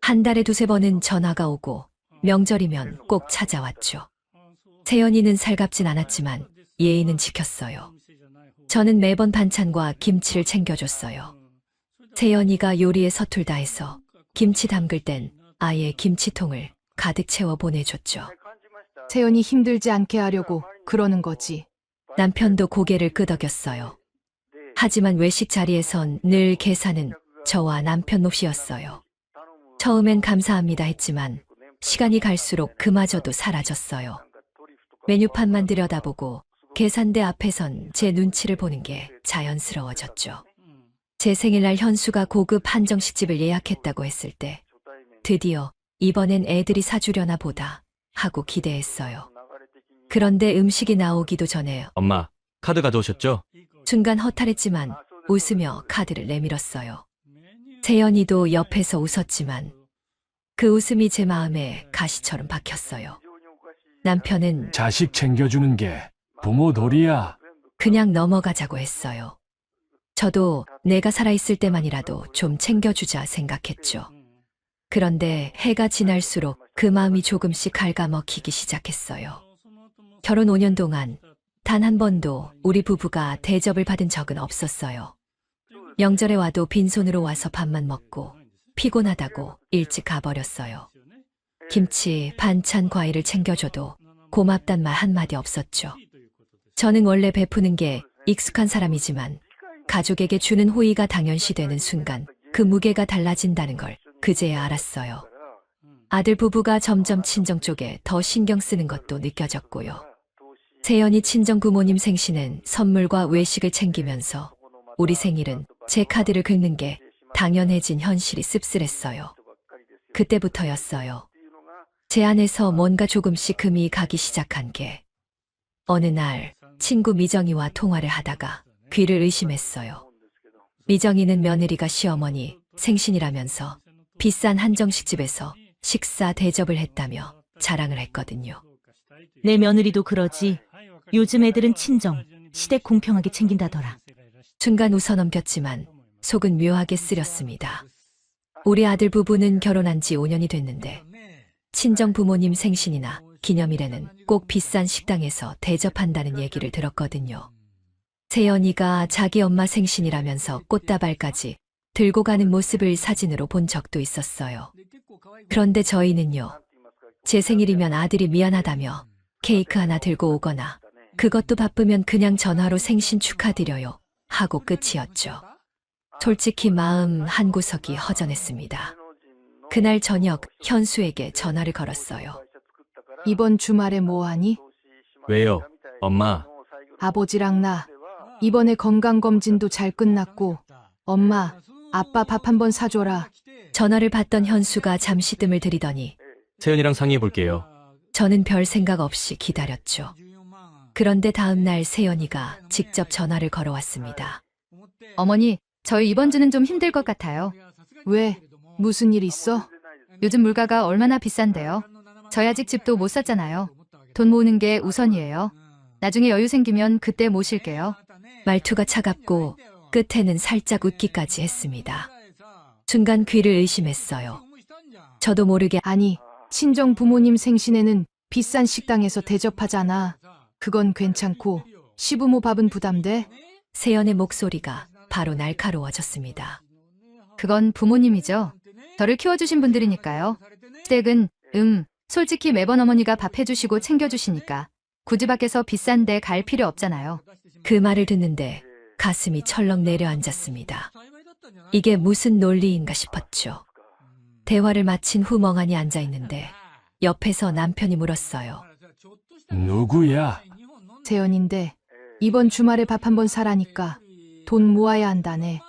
한 달에 두세 번은 전화가 오고 명절이면 꼭 찾아왔죠. 세연이는 살갑진 않았지만 예의는 지켰어요. 저는 매번 반찬과 김치를 챙겨줬어요. 세연이가 요리에 서툴다 해서 김치 담글 땐 아예 김치통을 가득 채워 보내줬죠. 세연이 힘들지 않게 하려고 그러는 거지. 남편도 고개를 끄덕였어요. 하지만 외식 자리에선 늘 계산은 저와 남편 몫이었어요. 처음엔 감사합니다 했지만 시간이 갈수록 그마저도 사라졌어요. 메뉴판만 들여다보고 계산대 앞에선 제 눈치를 보는 게 자연스러워졌죠. 제 생일날 현수가 고급 한정식집을 예약했다고 했을 때 드디어 이번엔 애들이 사주려나 보다 하고 기대했어요. 그런데 음식이 나오기도 전에 엄마, 카드 가져오셨죠? 순간 허탈했지만 웃으며 카드를 내밀었어요. 세연이도 옆에서 웃었지만 그 웃음이 제 마음에 가시처럼 박혔어요. 남편은 자식 챙겨주는 게 부모 도리야. 그냥 넘어가자고 했어요. 저도 내가 살아있을 때만이라도 좀 챙겨주자 생각했죠. 그런데 해가 지날수록 그 마음이 조금씩 갉아먹히기 시작했어요. 결혼 5년 동안 단 한 번도 우리 부부가 대접을 받은 적은 없었어요. 명절에 와도 빈손으로 와서 밥만 먹고 피곤하다고 일찍 가버렸어요. 김치, 반찬, 과일을 챙겨줘도 고맙단 말 한마디 없었죠. 저는 원래 베푸는 게 익숙한 사람이지만 가족에게 주는 호의가 당연시되는 순간 그 무게가 달라진다는 걸 그제야 알았어요. 아들 부부가 점점 친정 쪽에 더 신경 쓰는 것도 느껴졌고요. 세연이 친정 부모님 생신은 선물과 외식을 챙기면서 우리 생일은 제 카드를 긁는 게 당연해진 현실이 씁쓸했어요. 그때부터였어요. 제 안에서 뭔가 조금씩 금이 가기 시작한 게 어느 날 친구 미정이와 통화를 하다가 귀를 의심했어요. 미정이는 며느리가 시어머니 생신이라면서 비싼 한정식집에서 식사 대접을 했다며 자랑을 했거든요. 내 며느리도 그러지. 요즘 애들은 친정, 시댁 공평하게 챙긴다더라. 순간 웃어넘겼지만 속은 묘하게 쓰렸습니다. 우리 아들 부부는 결혼한 지 5년이 됐는데 친정 부모님 생신이나 기념일에는 꼭 비싼 식당에서 대접한다는 얘기를 들었거든요. 세연이가 자기 엄마 생신이라면서 꽃다발까지 들고 가는 모습을 사진으로 본 적도 있었어요. 그런데 저희는요, 제 생일이면 아들이 미안하다며 케이크 하나 들고 오거나 그것도 바쁘면 그냥 전화로 생신 축하드려요 하고 끝이었죠. 솔직히 마음 한구석이 허전했습니다. 그날 저녁 현수에게 전화를 걸었어요. 이번 주말에 뭐하니? 왜요? 엄마, 아버지랑 나 이번에 건강검진도 잘 끝났고 엄마, 아빠 밥 한번 사줘라. 전화를 받던 현수가 잠시 뜸을 들이더니 세연이랑 상의해 볼게요. 저는 별 생각 없이 기다렸죠. 그런데 다음 날 세연이가 직접 전화를 걸어왔습니다. 어머니, 저희 이번 주는 좀 힘들 것 같아요. 왜? 무슨 일 있어? 요즘 물가가 얼마나 비싼데요. 저희 아직 집도 못 샀잖아요. 돈 모으는 게 우선이에요. 나중에 여유 생기면 그때 모실게요. 말투가 차갑고 끝에는 살짝 웃기까지 했습니다. 순간 귀를 의심했어요. 저도 모르게 아니, 친정 부모님 생신에는 비싼 식당에서 대접하잖아. 그건 괜찮고 시부모 밥은 부담돼? 세연의 목소리가 바로 날카로워졌습니다. 그건 부모님이죠. 저를 키워주신 분들이니까요. 시댁은 솔직히 매번 어머니가 밥 해주시고 챙겨주시니까 굳이 밖에서 비싼 데 갈 필요 없잖아요. 그 말을 듣는데 가슴이 철렁 내려앉았습니다. 이게 무슨 논리인가 싶었죠. 대화를 마친 후 멍하니 앉아있는데 옆에서 남편이 물었어요. 누구야? 세연인데 이번 주말에 밥 한번 사라니까 돈 모아야 한다네.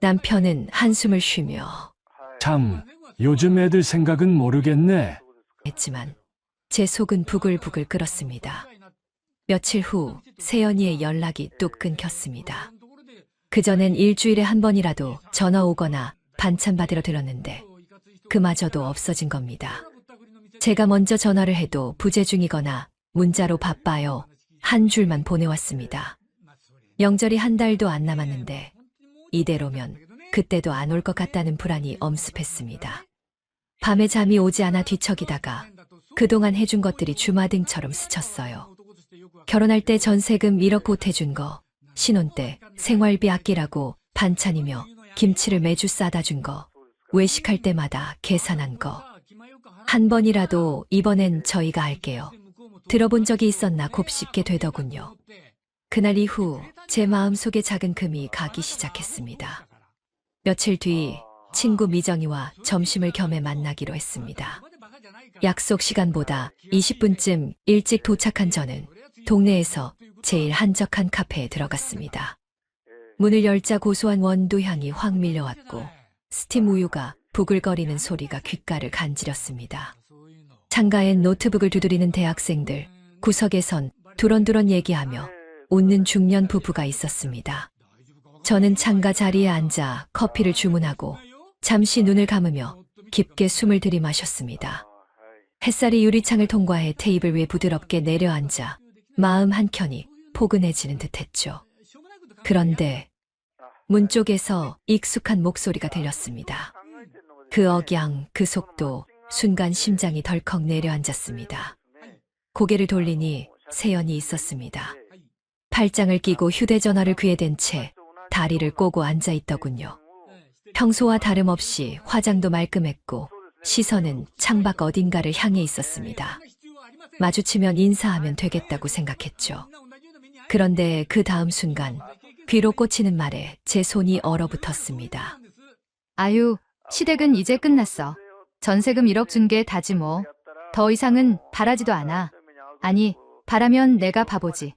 남편은 한숨을 쉬며 참, 요즘 애들 생각은 모르겠네. 했지만 제 속은 부글부글 끓었습니다. 며칠 후 세연이의 연락이 뚝 끊겼습니다. 그전엔 일주일에 한 번이라도 전화 오거나 반찬 받으러 들었는데 그마저도 없어진 겁니다. 제가 먼저 전화를 해도 부재 중이거나 문자로 바빠요 한 줄만 보내왔습니다. 명절이 한 달도 안 남았는데 이대로면 그때도 안 올 것 같다는 불안이 엄습했습니다. 밤에 잠이 오지 않아 뒤척이다가 그동안 해준 것들이 주마등처럼 스쳤어요. 결혼할 때 전세금 1억 보태준 거, 신혼 때 생활비 아끼라고 반찬이며 김치를 매주 싸다 준 거, 외식할 때마다 계산한 거. 한 번이라도 이번엔 저희가 할게요. 들어본 적이 있었나 곱씹게 되더군요. 그날 이후 제 마음속에 작은 금이 가기 시작했습니다. 며칠 뒤 친구 미정이와 점심을 겸해 만나기로 했습니다. 약속 시간보다 20분쯤 일찍 도착한 저는 동네에서 제일 한적한 카페에 들어갔습니다. 문을 열자 고소한 원두 향이 확 밀려왔고 스팀 우유가 부글거리는 소리가 귓가를 간지렸습니다. 창가엔 노트북을 두드리는 대학생들, 구석에선 두런두런 얘기하며 웃는 중년 부부가 있었습니다. 저는 창가 자리에 앉아 커피를 주문하고 잠시 눈을 감으며 깊게 숨을 들이마셨습니다. 햇살이 유리창을 통과해 테이블 위에 부드럽게 내려앉아 마음 한켠이 포근해지는 듯했죠. 그런데 문 쪽에서 익숙한 목소리가 들렸습니다. 그 억양, 그 속도, 순간 심장이 덜컥 내려앉았습니다. 고개를 돌리니 세연이 있었습니다. 팔짱을 끼고 휴대전화를 귀에 댄 채 다리를 꼬고 앉아 있더군요. 평소와 다름없이 화장도 말끔했고 시선은 창밖 어딘가를 향해 있었습니다. 마주치면 인사하면 되겠다고 생각했죠. 그런데 그 다음 순간 귀로 꽂히는 말에 제 손이 얼어붙었습니다. 아유, 시댁은 이제 끝났어. 전세금 1억 준 게 다지 뭐. 더 이상은 바라지도 않아. 아니, 바라면 내가 바보지.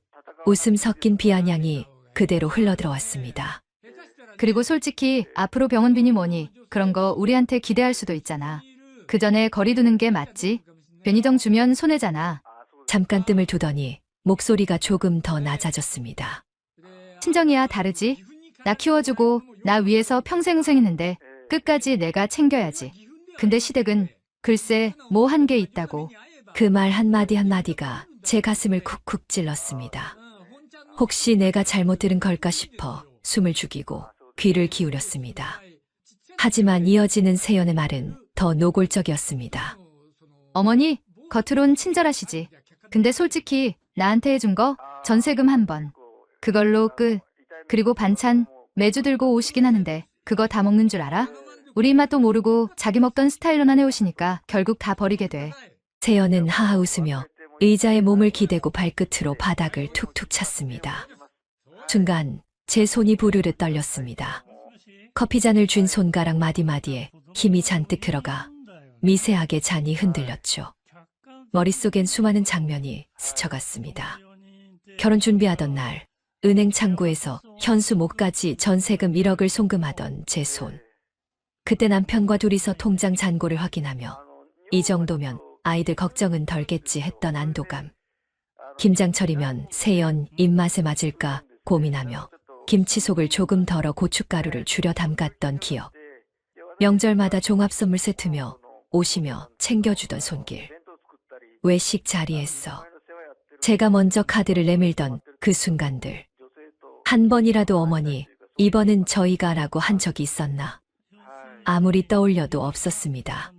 웃음 섞인 비아냥이 그대로 흘러들어왔습니다. 그리고 솔직히 앞으로 병원비니 뭐니 그런 거 우리한테 기대할 수도 있잖아. 그 전에 거리 두는 게 맞지? 괜히 정 주면 손해잖아. 잠깐 뜸을 두더니 목소리가 조금 더 낮아졌습니다. 친정이야 다르지? 나 키워주고 나 위해서 평생 희생했는데 끝까지 내가 챙겨야지. 근데 시댁은 글쎄 뭐 한 게 있다고. 그 말 한마디 한마디가 제 가슴을 쿡쿡 찔렀습니다. 혹시 내가 잘못 들은 걸까 싶어 숨을 죽이고 귀를 기울였습니다. 하지만 이어지는 세연의 말은 더 노골적이었습니다. 어머니, 겉으론 친절하시지. 근데 솔직히 나한테 해준 거 전세금 한 번. 그걸로 끝. 그리고 반찬 매주 들고 오시긴 하는데 그거 다 먹는 줄 알아? 우리 입맛도 모르고 자기 먹던 스타일로만 해오시니까 결국 다 버리게 돼. 세연은 하하 웃으며 의자에 몸을 기대고 발끝으로 바닥을 툭툭 찼습니다. 순간 제 손이 부르르 떨렸습니다. 커피잔을 쥔 손가락 마디마디에 힘이 잔뜩 들어가 미세하게 잔이 흔들렸죠. 머릿속엔 수많은 장면이 스쳐갔습니다. 결혼 준비하던 날 은행 창구에서 현수 목까지 전세금 1억을 송금하던 제 손. 그때 남편과 둘이서 통장 잔고를 확인하며 이 정도면 아이들 걱정은 덜겠지 했던 안도감. 김장철이면 세연 입맛에 맞을까 고민하며 김치 속을 조금 덜어 고춧가루를 줄여 담갔던 기억. 명절마다 종합 선물 세트며 오시며 챙겨주던 손길. 외식 자리에서 제가 먼저 카드를 내밀던 그 순간들. 한 번이라도 어머니, 이번은 저희가 라고 한 적이 있었나? 아무리 떠올려도 없었습니다.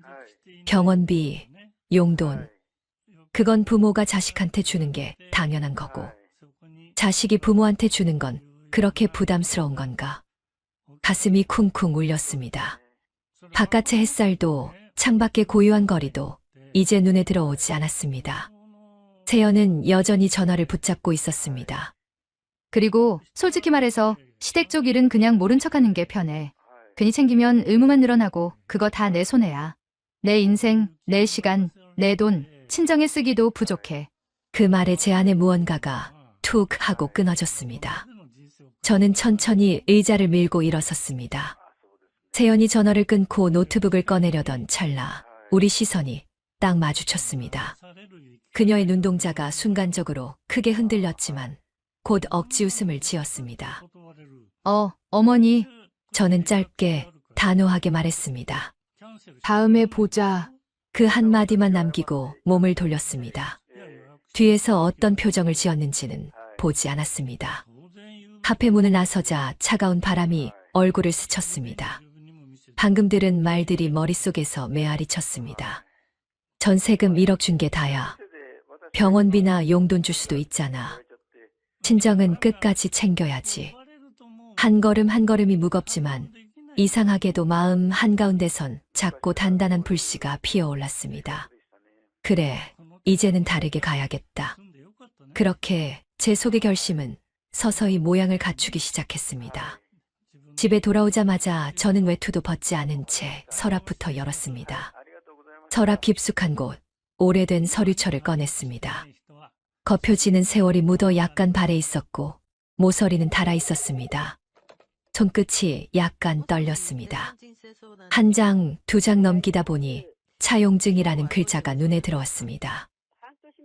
병원비, 용돈. 그건 부모가 자식한테 주는 게 당연한 거고. 자식이 부모한테 주는 건 그렇게 부담스러운 건가? 가슴이 쿵쿵 울렸습니다. 바깥의 햇살도 창밖의 고요한 거리도 이제 눈에 들어오지 않았습니다. 세연은 여전히 전화를 붙잡고 있었습니다. 그리고 솔직히 말해서 시댁 쪽 일은 그냥 모른 척하는 게 편해. 괜히 챙기면 의무만 늘어나고 그거 다 내 손해야. 내 인생, 내 시간, 내 돈, 친정에 쓰기도 부족해. 그 말에 제 안에 무언가가 툭 하고 끊어졌습니다. 저는 천천히 의자를 밀고 일어섰습니다. 세연이 전화를 끊고 노트북을 꺼내려던 찰나 우리 시선이 딱 마주쳤습니다. 그녀의 눈동자가 순간적으로 크게 흔들렸지만 곧 억지 웃음을 지었습니다. 어머니, 저는 짧게 단호하게 말했습니다. 다음에 보자. 그 한마디만 남기고 몸을 돌렸습니다. 뒤에서 어떤 표정을 지었는지는 보지 않았습니다. 카페 문을 나서자 차가운 바람이 얼굴을 스쳤습니다. 방금 들은 말들이 머릿속에서 메아리 쳤습니다. 전세금 1억 준 게 다야. 병원비나 용돈 줄 수도 있잖아. 친정은 끝까지 챙겨야지. 한 걸음 한 걸음이 무겁지만 이상하게도 마음 한가운데선 작고 단단한 불씨가 피어올랐습니다. 그래, 이제는 다르게 가야겠다. 그렇게 제 속의 결심은 서서히 모양을 갖추기 시작했습니다. 집에 돌아오자마자 저는 외투도 벗지 않은 채 서랍부터 열었습니다. 서랍 깊숙한 곳, 오래된 서류철을 꺼냈습니다. 겉표지는 세월이 묻어 약간 발해 있었고 모서리는 닳아 있었습니다. 손끝이 약간 떨렸습니다. 한 장, 두 장 넘기다 보니 차용증이라는 글자가 눈에 들어왔습니다.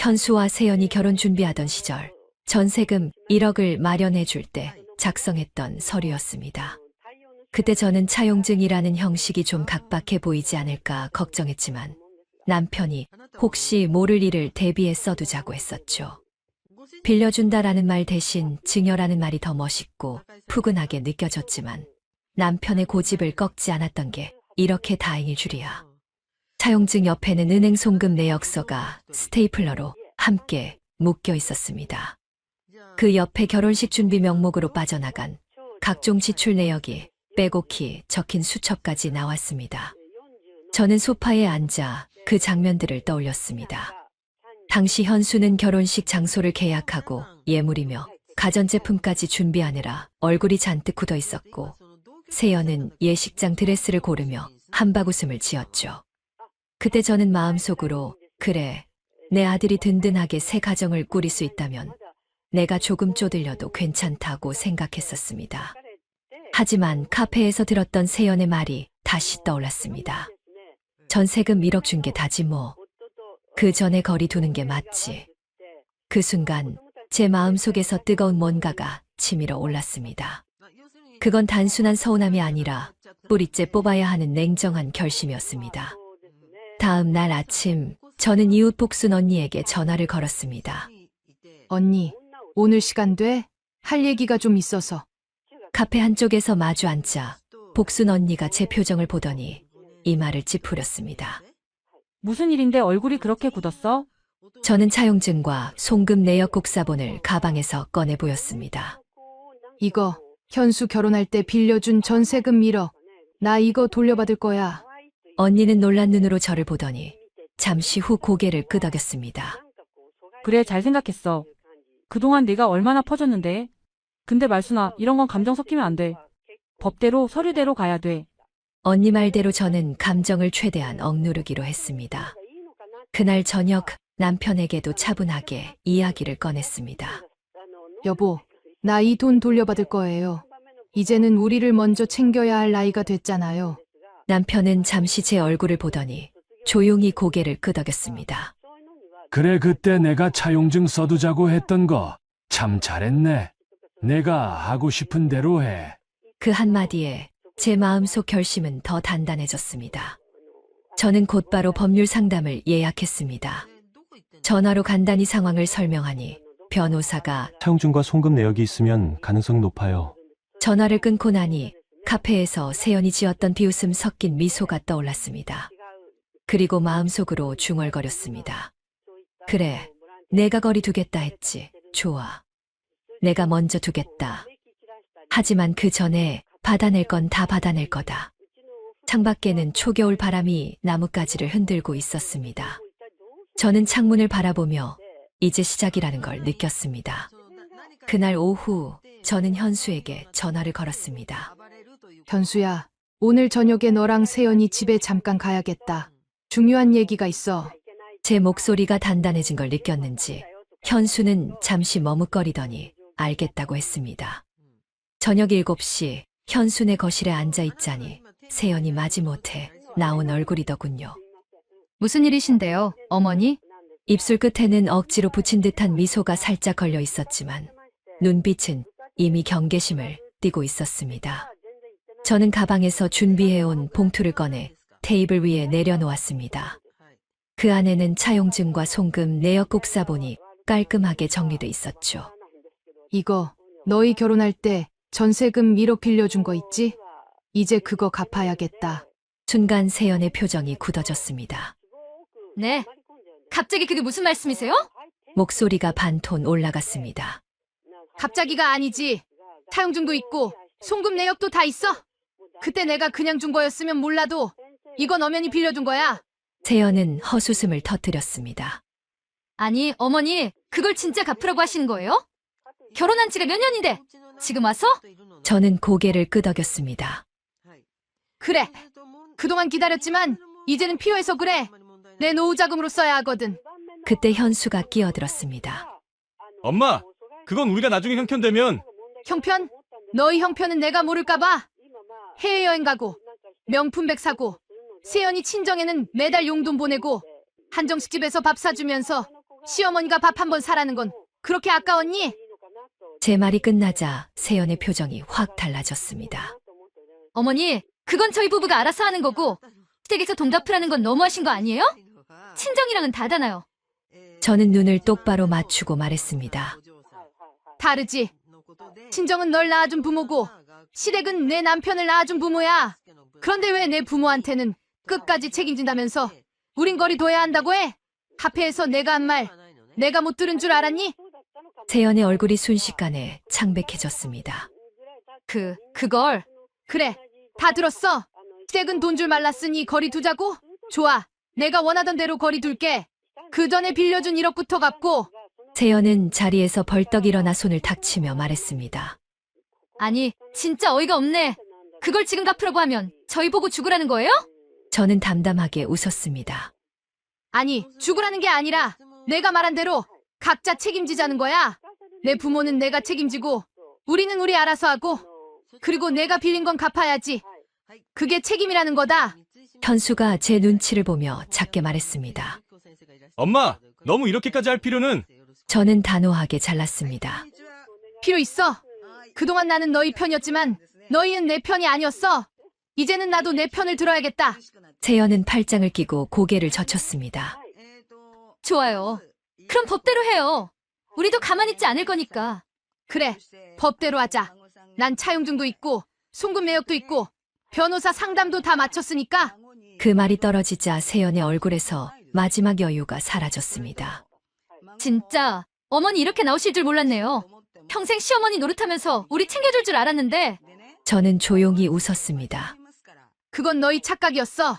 현수와 세연이 결혼 준비하던 시절 전세금 1억을 마련해 줄 때 작성했던 서류였습니다. 그때 저는 차용증이라는 형식이 좀 각박해 보이지 않을까 걱정했지만 남편이 혹시 모를 일을 대비해 써두자고 했었죠. 빌려준다라는 말 대신 증여라는 말이 더 멋있고 푸근하게 느껴졌지만 남편의 고집을 꺾지 않았던 게 이렇게 다행일 줄이야. 차용증 옆에는 은행 송금 내역서가 스테이플러로 함께 묶여 있었습니다. 그 옆에 결혼식 준비 명목으로 빠져나간 각종 지출 내역이 빼곡히 적힌 수첩까지 나왔습니다. 저는 소파에 앉아 그 장면들을 떠올렸습니다. 당시 현수는 결혼식 장소를 계약하고 예물이며 가전제품까지 준비하느라 얼굴이 잔뜩 굳어 있었고 세연은 예식장 드레스를 고르며 한바구음을 지었죠. 그때 저는 마음속으로 그래, 내 아들이 든든하게 새 가정을 꾸릴 수 있다면 내가 조금 쪼들려도 괜찮다고 생각했었습니다. 하지만 카페에서 들었던 세연의 말이 다시 떠올랐습니다. 전세금 1억 준 게 다지 뭐. 그 전에 거리 두는 게 맞지. 그 순간 제 마음속에서 뜨거운 뭔가가 치밀어 올랐습니다. 그건 단순한 서운함이 아니라 뿌리째 뽑아야 하는 냉정한 결심이었습니다. 다음 날 아침 저는 이웃 복순 언니에게 전화를 걸었습니다. 언니, 오늘 시간 돼? 할 얘기가 좀 있어서. 카페 한쪽에서 마주 앉자 복순 언니가 제 표정을 보더니 이마를 찌푸렸습니다. 무슨 일인데 얼굴이 그렇게 굳었어? 저는 차용증과 송금 내역 곡사본을 가방에서 꺼내 보였습니다. 이거 현수 결혼할 때 빌려준 전세금 1억. 나 이거 돌려받을 거야. 언니는 놀란 눈으로 저를 보더니 잠시 후 고개를 끄덕였습니다. 그래, 잘 생각했어. 그동안 네가 얼마나 퍼졌는데. 근데 말순아, 이런 건 감정 섞이면 안 돼. 법대로 서류대로 가야 돼. 언니 말대로 저는 감정을 최대한 억누르기로 했습니다. 그날 저녁 남편에게도 차분하게 이야기를 꺼냈습니다. 여보, 나 이 돈 돌려받을 거예요. 이제는 우리를 먼저 챙겨야 할 나이가 됐잖아요. 남편은 잠시 제 얼굴을 보더니 조용히 고개를 끄덕였습니다. 그래, 그때 내가 차용증 써두자고 했던 거 참 잘했네. 내가 하고 싶은 대로 해. 그 한마디에 제 마음속 결심은 더 단단해졌습니다. 저는 곧바로 법률 상담을 예약했습니다. 전화로 간단히 상황을 설명하니 변호사가 차용증과 송금 내역이 있으면 가능성이 높아요. 전화를 끊고 나니 카페에서 세연이 지었던 비웃음 섞인 미소가 떠올랐습니다. 그리고 마음속으로 중얼거렸습니다. 그래, 내가 거리 두겠다 했지. 좋아. 내가 먼저 두겠다. 하지만 그 전에 받아낼 건 다 받아낼 거다. 창밖에는 초겨울 바람이 나뭇가지를 흔들고 있었습니다. 저는 창문을 바라보며 이제 시작이라는 걸 느꼈습니다. 그날 오후 저는 현수에게 전화를 걸었습니다. 현수야, 오늘 저녁에 너랑 세연이 집에 잠깐 가야겠다. 중요한 얘기가 있어. 제 목소리가 단단해진 걸 느꼈는지 현수는 잠시 머뭇거리더니 알겠다고 했습니다. 저녁 7시 현수네 거실에 앉아 있자니 세연이 마지못해 나온 얼굴이더군요. 무슨 일이신데요, 어머니? 입술 끝에는 억지로 붙인 듯한 미소가 살짝 걸려 있었지만 눈빛은 이미 경계심을 띠고 있었습니다. 저는 가방에서 준비해온 봉투를 꺼내 테이블 위에 내려놓았습니다. 그 안에는 차용증과 송금 내역 곡사본이 깔끔하게 정리돼 있었죠. 이거 너희 결혼할 때 전세금 1억 빌려준 거 있지? 이제 그거 갚아야겠다. 순간 세연의 표정이 굳어졌습니다. 네? 갑자기 그게 무슨 말씀이세요? 목소리가 반톤 올라갔습니다. 갑자기가 아니지. 차용증도 있고 송금 내역도 다 있어. 그때 내가 그냥 준 거였으면 몰라도 이건 엄연히 빌려준 거야. 세연은 헛웃음을 터뜨렸습니다. 아니, 어머니, 그걸 진짜 갚으라고 하시는 거예요? 결혼한 지가 몇 년인데 지금 와서? 저는 고개를 끄덕였습니다. 그래. 그동안 기다렸지만 이제는 필요해서 그래. 내 노후 자금으로 써야 하거든. 그때 현수가 끼어들었습니다. 엄마, 그건 우리가 나중에 형편되면. 형편? 너희 형편은 내가 모를까봐 해외여행 가고 명품백 사고 세연이 친정에는 매달 용돈 보내고 한정식 집에서 밥 사주면서 시어머니가 밥 한 번 사라는 건 그렇게 아까웠니? 제 말이 끝나자 세연의 표정이 확 달라졌습니다. 어머니, 그건 저희 부부가 알아서 하는 거고 시댁에서 돈 갚으라는 건 너무하신 거 아니에요? 친정이랑은 다르잖아요. 저는 눈을 똑바로 맞추고 말했습니다. 다르지. 친정은 널 낳아준 부모고 시댁은 내 남편을 낳아준 부모야. 그런데 왜 내 부모한테는 끝까지 책임진다면서 우린 거리 둬야 한다고 해? 카페에서 내가 한 말 내가 못 들은 줄 알았니? 세연의 얼굴이 순식간에 창백해졌습니다. 그걸 그래 다 들었어. 시댁은 돈 줄 말랐으니 거리 두자고? 좋아, 내가 원하던 대로 거리 둘게. 그 전에 빌려준 1억부터 갚고. 세연은 자리에서 벌떡 일어나 손을 탁 치며 말했습니다. 아니, 진짜 어이가 없네. 그걸 지금 갚으라고 하면 저희 보고 죽으라는 거예요? 저는 담담하게 웃었습니다. 아니, 죽으라는 게 아니라 내가 말한 대로 각자 책임지자는 거야. 내 부모는 내가 책임지고 우리는 우리 알아서 하고 그리고 내가 빌린 건 갚아야지. 그게 책임이라는 거다. 현수가 제 눈치를 보며 작게 말했습니다. 엄마, 너무 이렇게까지 할 필요는. 저는 단호하게 잘랐습니다. 필요 있어. 그동안 나는 너희 편이었지만 너희는 내 편이 아니었어. 이제는 나도 내 편을 들어야겠다. 세연은 팔짱을 끼고 고개를 젖혔습니다. 좋아요. 그럼 법대로 해요. 우리도 가만히 있지 않을 거니까. 그래, 법대로 하자. 난 차용증도 있고 송금 내역도 있고 변호사 상담도 다 마쳤으니까. 그 말이 떨어지자 세연의 얼굴에서 마지막 여유가 사라졌습니다. 진짜 어머니 이렇게 나오실 줄 몰랐네요. 평생 시어머니 노릇하면서 우리 챙겨줄 줄 알았는데. 저는 조용히 웃었습니다. 그건 너희 착각이었어.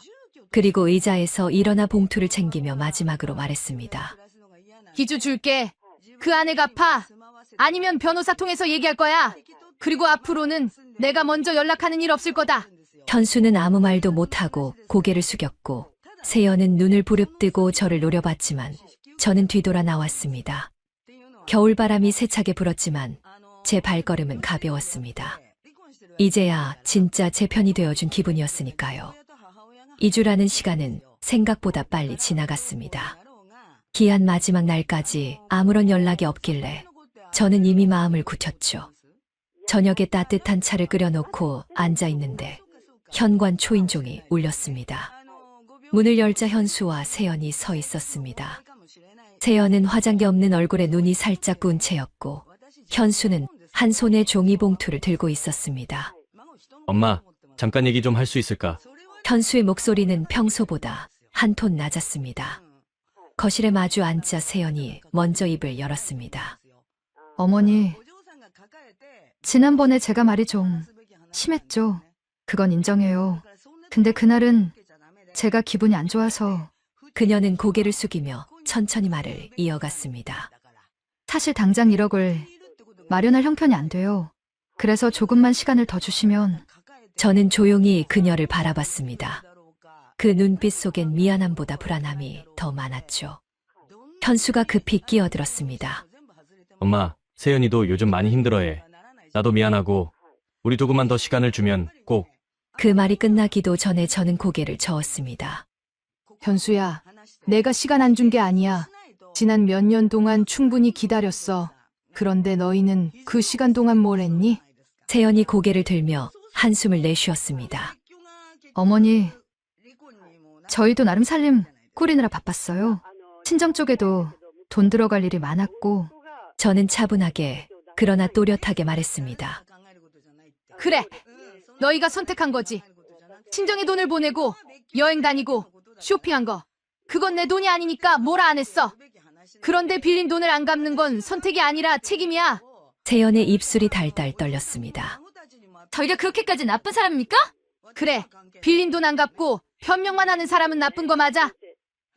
그리고 의자에서 일어나 봉투를 챙기며 마지막으로 말했습니다. 기주 줄게. 그 안에 갚아. 아니면 변호사 통해서 얘기할 거야. 그리고 앞으로는 내가 먼저 연락하는 일 없을 거다. 현수는 아무 말도 못하고 고개를 숙였고 세연은 눈을 부릅뜨고 저를 노려봤지만 저는 뒤돌아 나왔습니다. 겨울바람이 세차게 불었지만 제 발걸음은 가벼웠습니다. 이제야 진짜 제 편이 되어준 기분이었으니까요. 2주라는 시간은 생각보다 빨리 지나갔습니다. 기한 마지막 날까지 아무런 연락이 없길래 저는 이미 마음을 굳혔죠. 저녁에 따뜻한 차를 끓여놓고 앉아있는데 현관 초인종이 울렸습니다. 문을 열자 현수와 세연이 서 있었습니다. 세연은 화장기 없는 얼굴에 눈이 살짝 부은 채였고 현수는 한 손에 종이봉투를 들고 있었습니다. 엄마, 잠깐 얘기 좀 할 수 있을까? 현수의 목소리는 평소보다 한 톤 낮았습니다. 거실에 마주 앉자 세연이 먼저 입을 열었습니다. 어머니, 지난번에 제가 말이 좀 심했죠. 그건 인정해요. 근데 그날은 제가 기분이 안 좋아서. 그녀는 고개를 숙이며 천천히 말을 이어갔습니다. 사실 당장 1억을 마련할 형편이 안 돼요. 그래서 조금만 시간을 더 주시면. 저는 조용히 그녀를 바라봤습니다. 그 눈빛 속엔 미안함보다 불안함이 더 많았죠. 현수가 급히 끼어들었습니다. 엄마, 세연이도 요즘 많이 힘들어해. 나도 미안하고 우리 조금만 더 시간을 주면 꼭. 그 말이 끝나기도 전에 저는 고개를 저었습니다. 현수야, 내가 시간 안 준 게 아니야. 지난 몇 년 동안 충분히 기다렸어. 그런데 너희는 그 시간 동안 뭘 했니? 세연이 고개를 들며 한숨을 내쉬었습니다. 어머니, 저희도 나름 살림 꾸리느라 바빴어요. 친정 쪽에도 돈 들어갈 일이 많았고. 저는 차분하게 그러나 또렷하게 말했습니다. 그래, 너희가 선택한 거지. 친정에 돈을 보내고 여행 다니고 쇼핑한 거. 그건 내 돈이 아니니까 뭐라 안 했어. 그런데 빌린 돈을 안 갚는 건 선택이 아니라 책임이야. 세연의 입술이 달달 떨렸습니다. 저희가 그렇게까지 나쁜 사람입니까? 그래, 빌린 돈 안 갚고 변명만 하는 사람은 나쁜 거 맞아.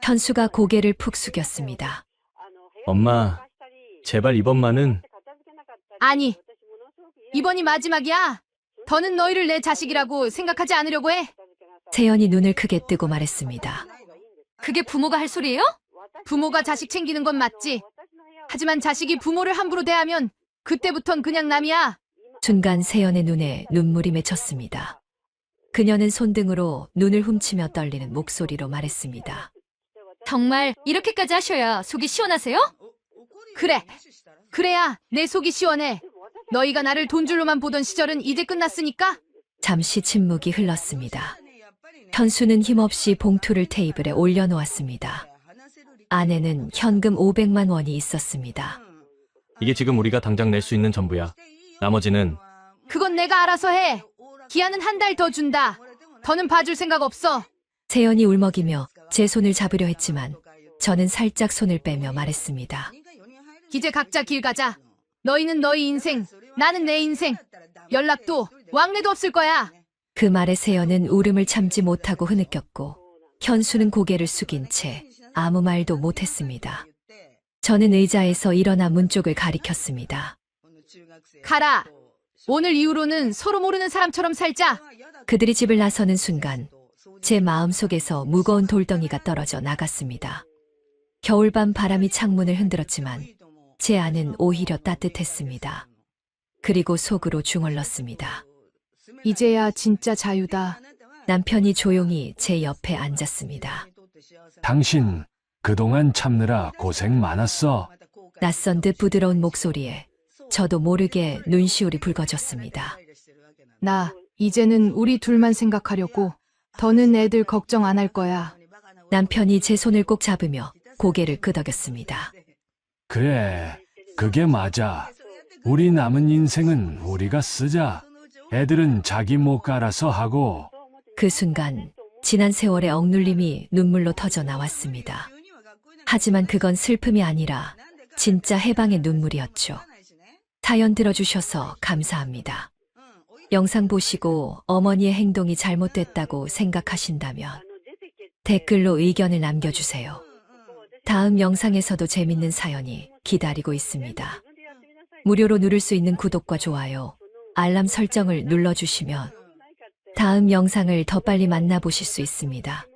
현수가 고개를 푹 숙였습니다. 엄마, 제발 이번만은. 아니, 이번이 마지막이야. 더는 너희를 내 자식이라고 생각하지 않으려고 해. 세연이 눈을 크게 뜨고 말했습니다. 그게 부모가 할 소리예요? 부모가 자식 챙기는 건 맞지. 하지만 자식이 부모를 함부로 대하면 그때부턴 그냥 남이야. 순간 세연의 눈에 눈물이 맺혔습니다. 그녀는 손등으로 눈을 훔치며 떨리는 목소리로 말했습니다. 정말 이렇게까지 하셔야 속이 시원하세요? 그래. 그래야 내 속이 시원해. 너희가 나를 돈줄로만 보던 시절은 이제 끝났으니까. 잠시 침묵이 흘렀습니다. 현수는 힘없이 봉투를 테이블에 올려놓았습니다. 안에는 현금 500만 원이 있었습니다. 이게 지금 우리가 당장 낼 수 있는 전부야. 나머지는 그건 내가 알아서 해. 기한은 한 달 더 준다. 더는 봐줄 생각 없어. 세연이 울먹이며 제 손을 잡으려 했지만 저는 살짝 손을 빼며 말했습니다. 이제 각자 길 가자. 너희는 너희 인생, 나는 내 인생. 연락도 왕래도 없을 거야. 그 말에 세연은 울음을 참지 못하고 흐느꼈고 현수는 고개를 숙인 채 아무 말도 못했습니다. 저는 의자에서 일어나 문 쪽을 가리켰습니다. 가라. 오늘 이후로는 서로 모르는 사람처럼 살자. 그들이 집을 나서는 순간 제 마음속에서 무거운 돌덩이가 떨어져 나갔습니다. 겨울밤 바람이 창문을 흔들었지만 제 안은 오히려 따뜻했습니다. 그리고 속으로 중얼렀습니다. 이제야 진짜 자유다. 남편이 조용히 제 옆에 앉았습니다. 당신 그동안 참느라 고생 많았어. 낯선 듯 부드러운 목소리에 저도 모르게 눈시울이 붉어졌습니다. 나 이제는 우리 둘만 생각하려고. 더는 애들 걱정 안 할 거야. 남편이 제 손을 꼭 잡으며 고개를 끄덕였습니다. 그래, 그게 맞아. 우리 남은 인생은 우리가 쓰자. 애들은 자기 몫 알아서 하고. 그 순간 지난 세월의 억눌림이 눈물로 터져 나왔습니다. 하지만 그건 슬픔이 아니라 진짜 해방의 눈물이었죠. 사연 들어주셔서 감사합니다. 영상 보시고 어머니의 행동이 잘못됐다고 생각하신다면 댓글로 의견을 남겨주세요. 다음 영상에서도 재밌는 사연이 기다리고 있습니다. 무료로 누를 수 있는 구독과 좋아요, 알람 설정을 눌러주시면 다음 영상을 더 빨리 만나보실 수 있습니다.